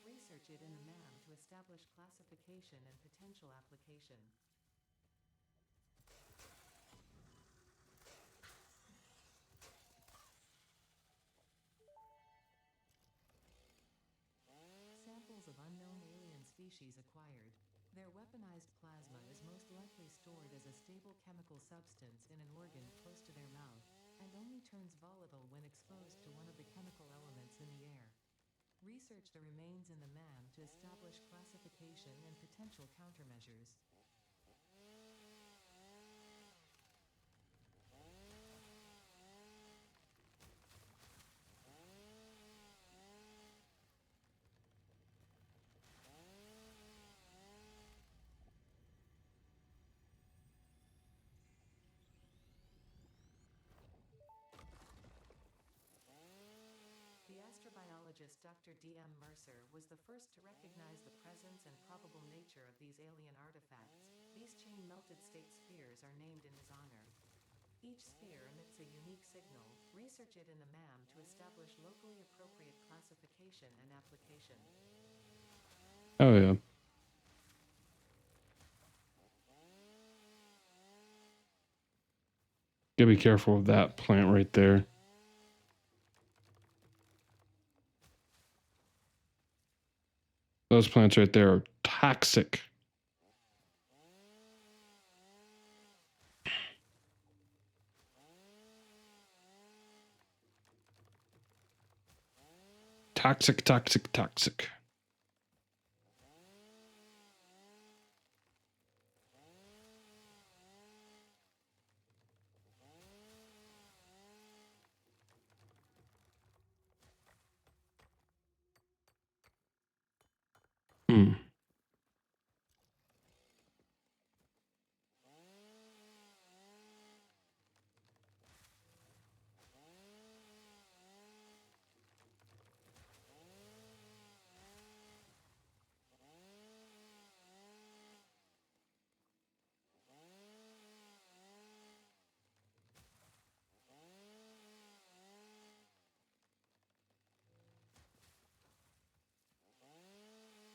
Speaker 2: Research it in a MAM to establish classification and potential application. Samples of unknown alien species acquired. Their weaponized plasma is most likely stored as a stable chemical substance in an organ close to their mouth, and only turns volatile when exposed to one of the chemical elements in the air. Research the remains in the MAM to establish classification and potential countermeasures. The astrobiologist Dr. D.M. Mercer was the first to recognize the presence and probable nature of these alien artifacts. These chain-melted state spheres are named in his honor. Each sphere emits a unique signal. Research it in the MAM to establish locally appropriate classification and application.
Speaker 1: Oh yeah. Gotta be careful of that plant right there. Those plants right there are toxic. Toxic, toxic, toxic. Hmm.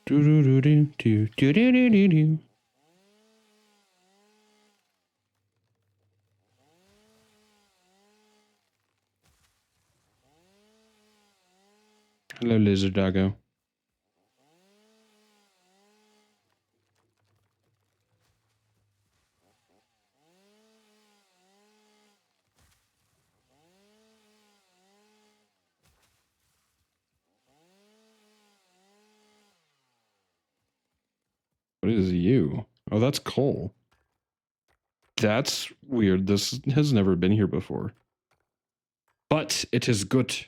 Speaker 1: Do do do do do do do do do do. Hello, lizard doggo. What is you? Oh, that's coal. That's weird. This has never been here before. But it is good.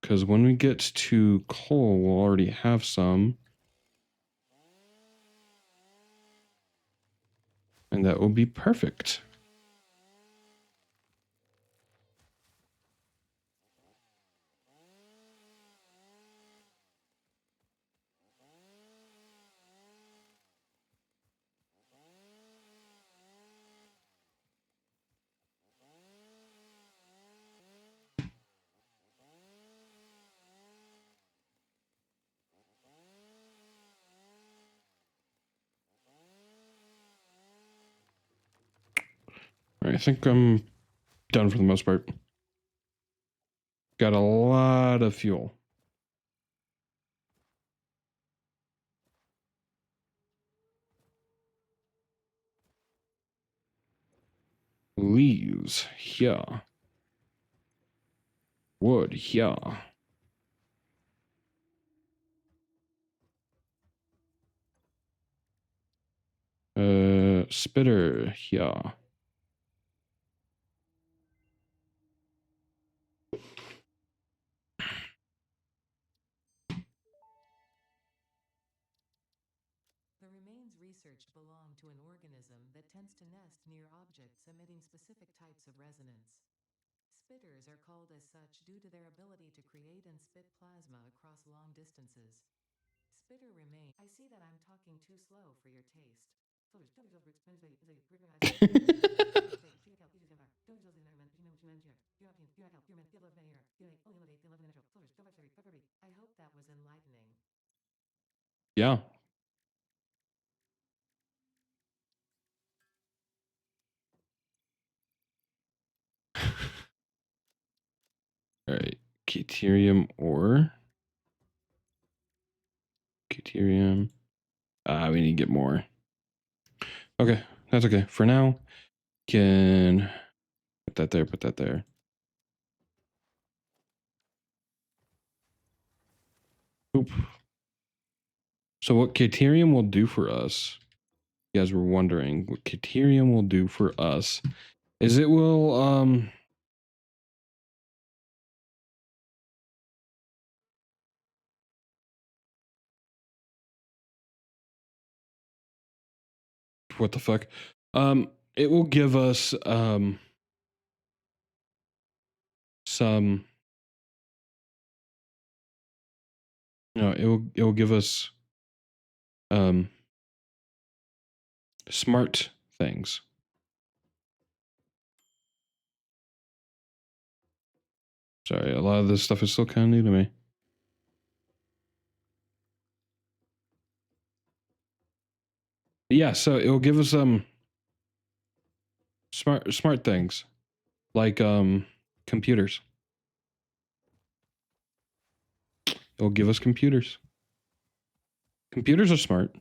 Speaker 1: Because when we get to coal, we'll already have some. And that will be perfect. All right, I think I'm done for the most part. Got a lot of fuel. Leaves here. Wood here. Spitter here.
Speaker 2: The remains researched belong to an organism that tends to nest near objects emitting specific types of resonance. Spitters are called as such due to their ability to create and spit plasma across long distances. Spitter remain. I see that I'm talking too slow for your taste. I hope that was enlightening.
Speaker 1: Yeah. All right. Deuterium ore. Deuterium. We need to get more. Okay, that's okay. For now, can put that there, put that there. Oop. So what Deuterium will do for us, you guys were wondering, what Deuterium will do for us is it will, what the fuck? It will give us, some, it will give us, um, smart things. Sorry, a lot of this stuff is still kind of new to me. Yeah, so it will give us smart things like computers. It will give us computers. Computers are smart.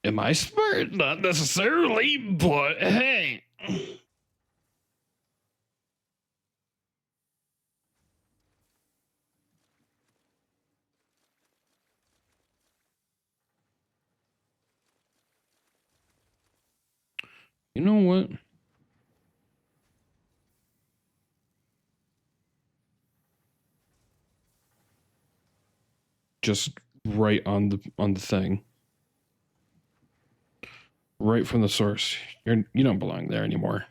Speaker 1: Am I smart? Not necessarily, but hey. You know what? Just right on the thing. Right from the source. You don't belong there anymore.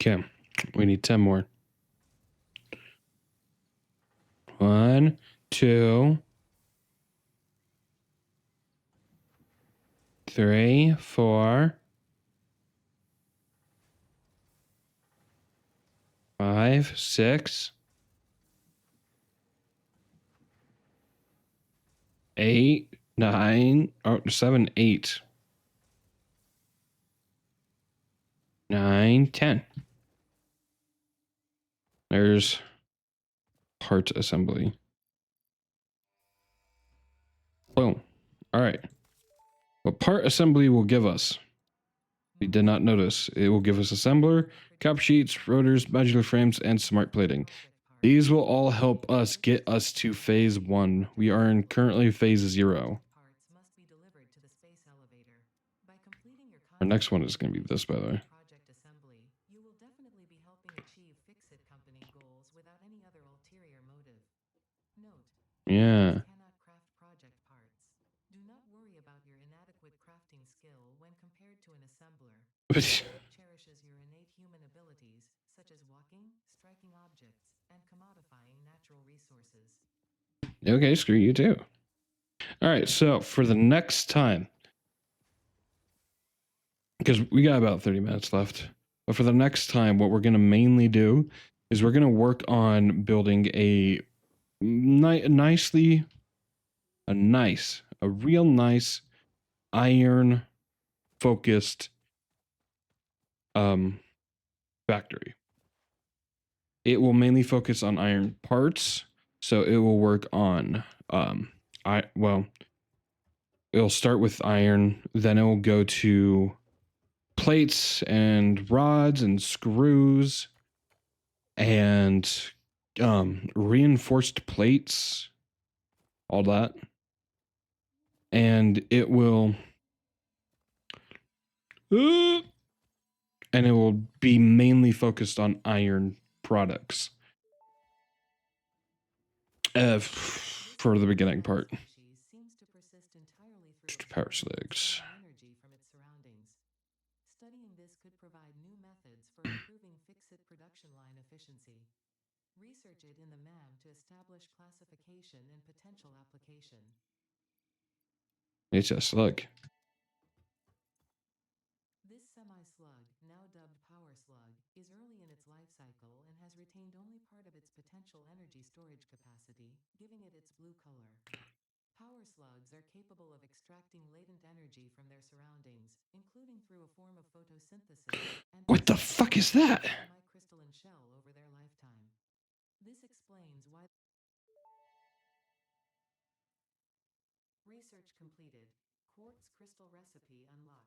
Speaker 1: Okay. We need 10 more. 1, 2, 3, 4, 5, 6, 8, 9, 7, 8, 9, 10. There's part assembly. Boom. All right. What part assembly will give us? We did not notice. It will give us assembler, cap sheets, rotors, modular frames, and smart plating. These will all help us get us to phase 1. We are in currently phase 0. Our next one is going to be this, by the way.
Speaker 2: Project assembly, you will definitely be helping achieve Fix-It company goals without any other ulterior motive. Note,
Speaker 1: Yeah.
Speaker 2: cannot craft project parts. Do not worry about your inadequate crafting skill when compared to an assembler. Cherishes your innate human abilities, such as walking, striking objects, and commodifying natural resources.
Speaker 1: Okay, screw you too. All right, so for the next time, because we got about 30 minutes left, but for the next time, what we're going to mainly do is we're going to work on building a real nice iron focused factory. It will mainly focus on iron parts, so it will work on it'll start with iron, then it will go to plates and rods and screws and reinforced plates, all that. And it will be mainly focused on iron products for the beginning part. Power slugs.
Speaker 2: Energy from its surroundings. Studying this could provide new methods for improving Fix-It production line efficiency. Research it in the MAM to establish classification and potential application.
Speaker 1: It's a slug.
Speaker 2: This semi-slug, now dubbed power slug, is early in its life cycle and has retained only part of its potential energy storage capacity, giving it its blue color. Power slugs are capable of extracting latent energy from their surroundings, including through a form of photosynthesis, and
Speaker 1: What the fuck is that?
Speaker 2: semi-crystalline shell over their lifetime. This explains why. Research completed. Quartz crystal recipe unlocked.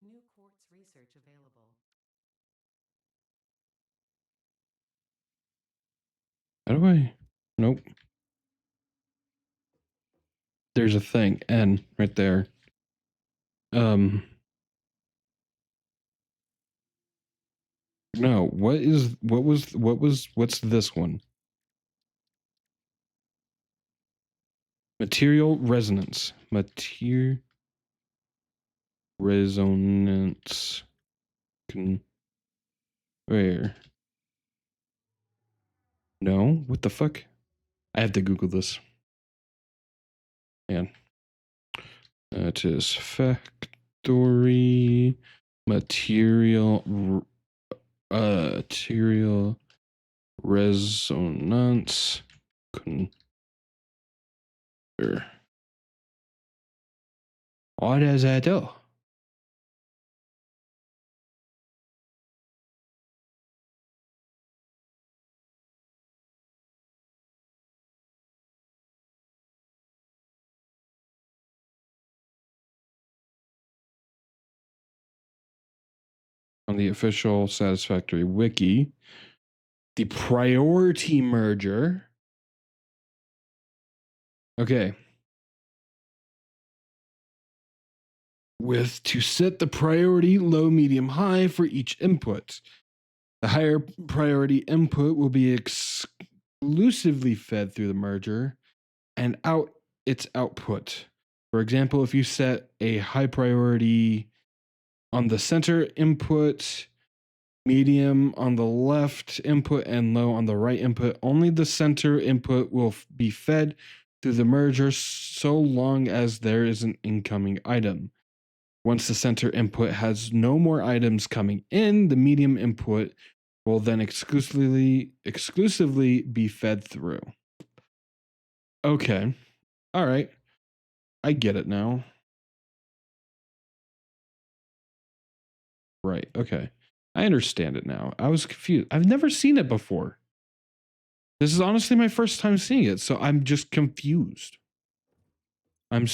Speaker 2: New quartz research available.
Speaker 1: How do I? Nope. There's a thing. N right there. No, what's this one? Material resonance. Material resonance. Where? No? What the fuck? I have to Google this. Man. Satisfactory material material resonance converter. What does that do? On the official Satisfactory wiki, the priority merger. Okay. With to set the priority low, medium, high for each input. The higher priority input will be exclusively fed through the merger and out its output. For example, if you set a high priority on the center input, medium on the left input, and low on the right input, only the center input will be fed through the merger so long as there is an incoming item. Once the center input has no more items coming in, the medium input will then exclusively be fed through. Okay. All right. I get it now. Right. Okay. I understand it now. I was confused. I've never seen it before. This is honestly my first time seeing it, so I'm just confused. I'm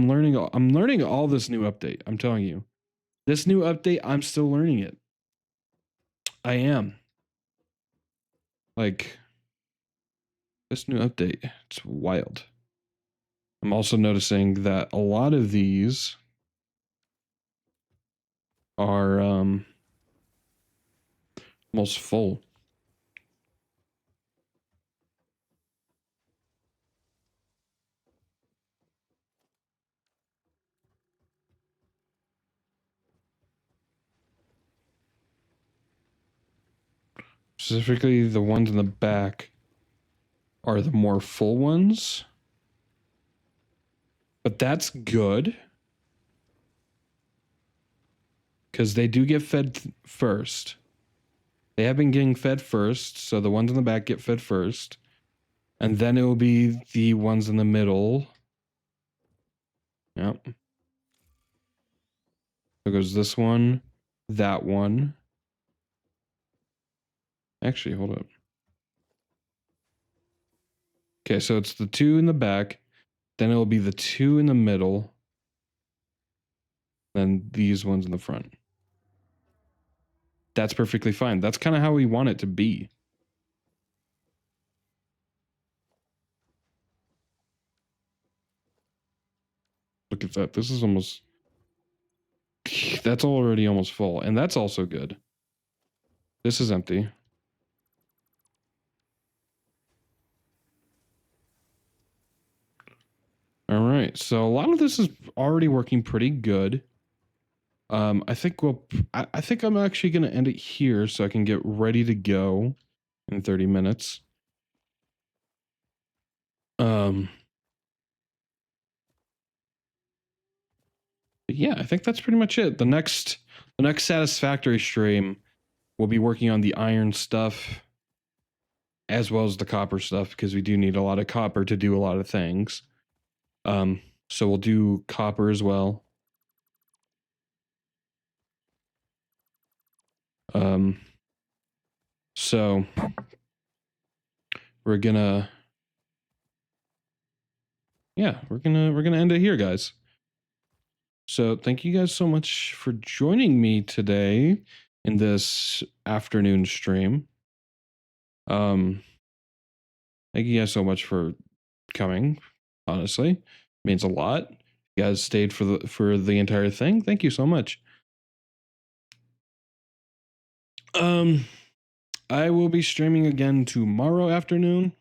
Speaker 1: learning all this new update. I'm telling you. This new update, I'm still learning it. I am. Like this new update, it's wild. I'm also noticing that a lot of these are almost full. Specifically, the ones in the back are the more full ones. But that's good. Because they do get fed first. They have been getting fed first, so the ones in the back get fed first. And then it will be the ones in the middle. Yep. So goes this one, that one. Actually, hold up. Okay, so it's the two in the back. Then it will be the two in the middle. Then these ones in the front. That's perfectly fine. That's kind of how we want it to be. Look at that. This is almost... That's already almost full. And that's also good. This is empty. All right. So a lot of this is already working pretty good. I think I think I'm actually going to end it here so I can get ready to go in 30 minutes. Yeah, I think that's pretty much it. The next Satisfactory stream, we'll be working on the iron stuff. as well as the copper stuff, because we do need a lot of copper to do a lot of things. So we'll do copper as well. So we're gonna end it here, guys. So thank you guys so much for joining me today in this afternoon stream. Thank you guys so much for coming. Honestly, it means a lot. You guys stayed for the entire thing. Thank you so much. I will be streaming again tomorrow afternoon.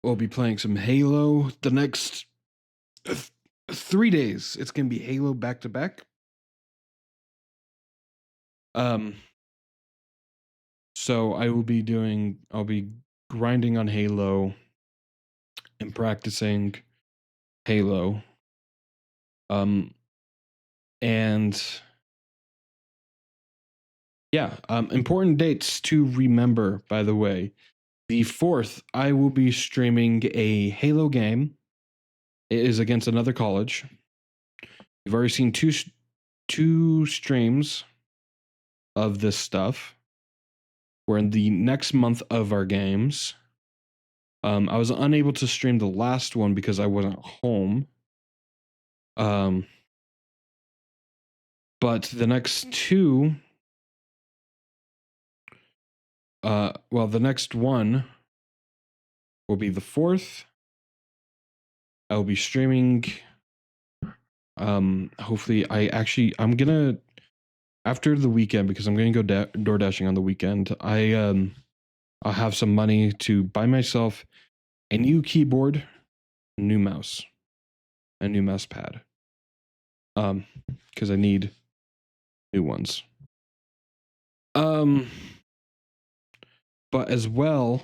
Speaker 1: We'll be playing some Halo the next 3 days. It's gonna be Halo back to back. So I'll be grinding on Halo and practicing Halo. And yeah, important dates to remember, by the way. The 4th, I will be streaming a Halo game. It is against another college. You've already seen two streams of this stuff. We're in the next month of our games. I was unable to stream the last one because I wasn't home. But the next two, the next one will be the 4th. I will be streaming. Hopefully, I'm gonna, after the weekend, because I'm gonna go door dashing on the weekend. I'll have some money to buy myself a new keyboard, a new mouse, a new mouse pad. Because I need new ones. But as well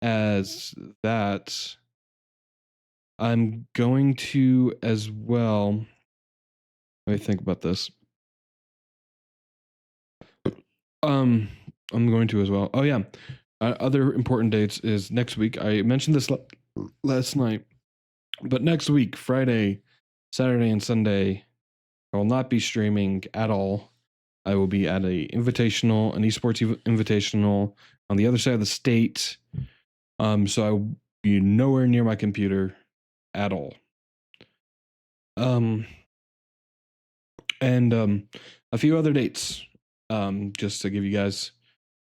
Speaker 1: as that, I'm going to as well. Let me think about this. I'm going to as well. Oh yeah. Other important dates is next week. I mentioned this last night, but next week, Friday, Saturday, and Sunday, I will not be streaming at all. I will be at an esports invitational on the other side of the state. So I will be nowhere near my computer at all. And a few other dates, just to give you guys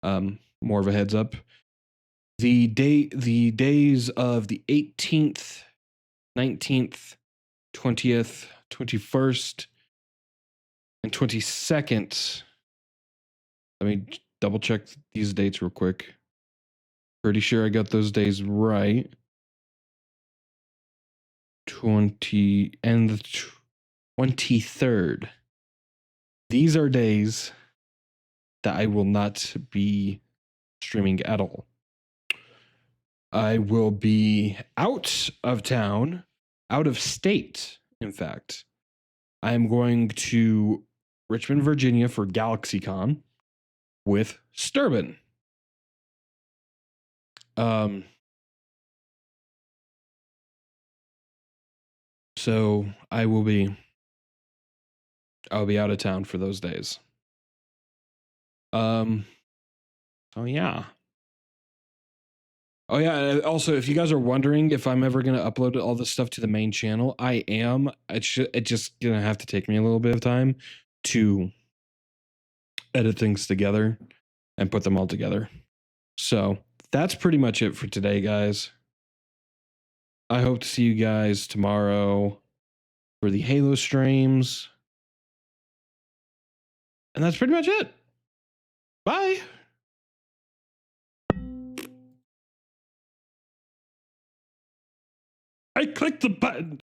Speaker 1: more of a heads up. The days of the 18th, 19th, 20th, 21st, and 22nd. Let me double check these dates real quick. Pretty sure I got those days right. 20 and the 23rd. These are days that I will not be streaming at all. I will be out of town, out of state, in fact. I am going to Richmond, Virginia for GalaxyCon with Sturban. So I'll be out of town for those days. So yeah. Oh yeah. Also, if you guys are wondering if I'm ever gonna upload all this stuff to the main channel, I am. It's just gonna have to take me a little bit of time to edit things together and put them all together. So that's pretty much it for today, guys. I hope to see you guys tomorrow for the Halo streams. And that's pretty much it. Bye. I clicked the button.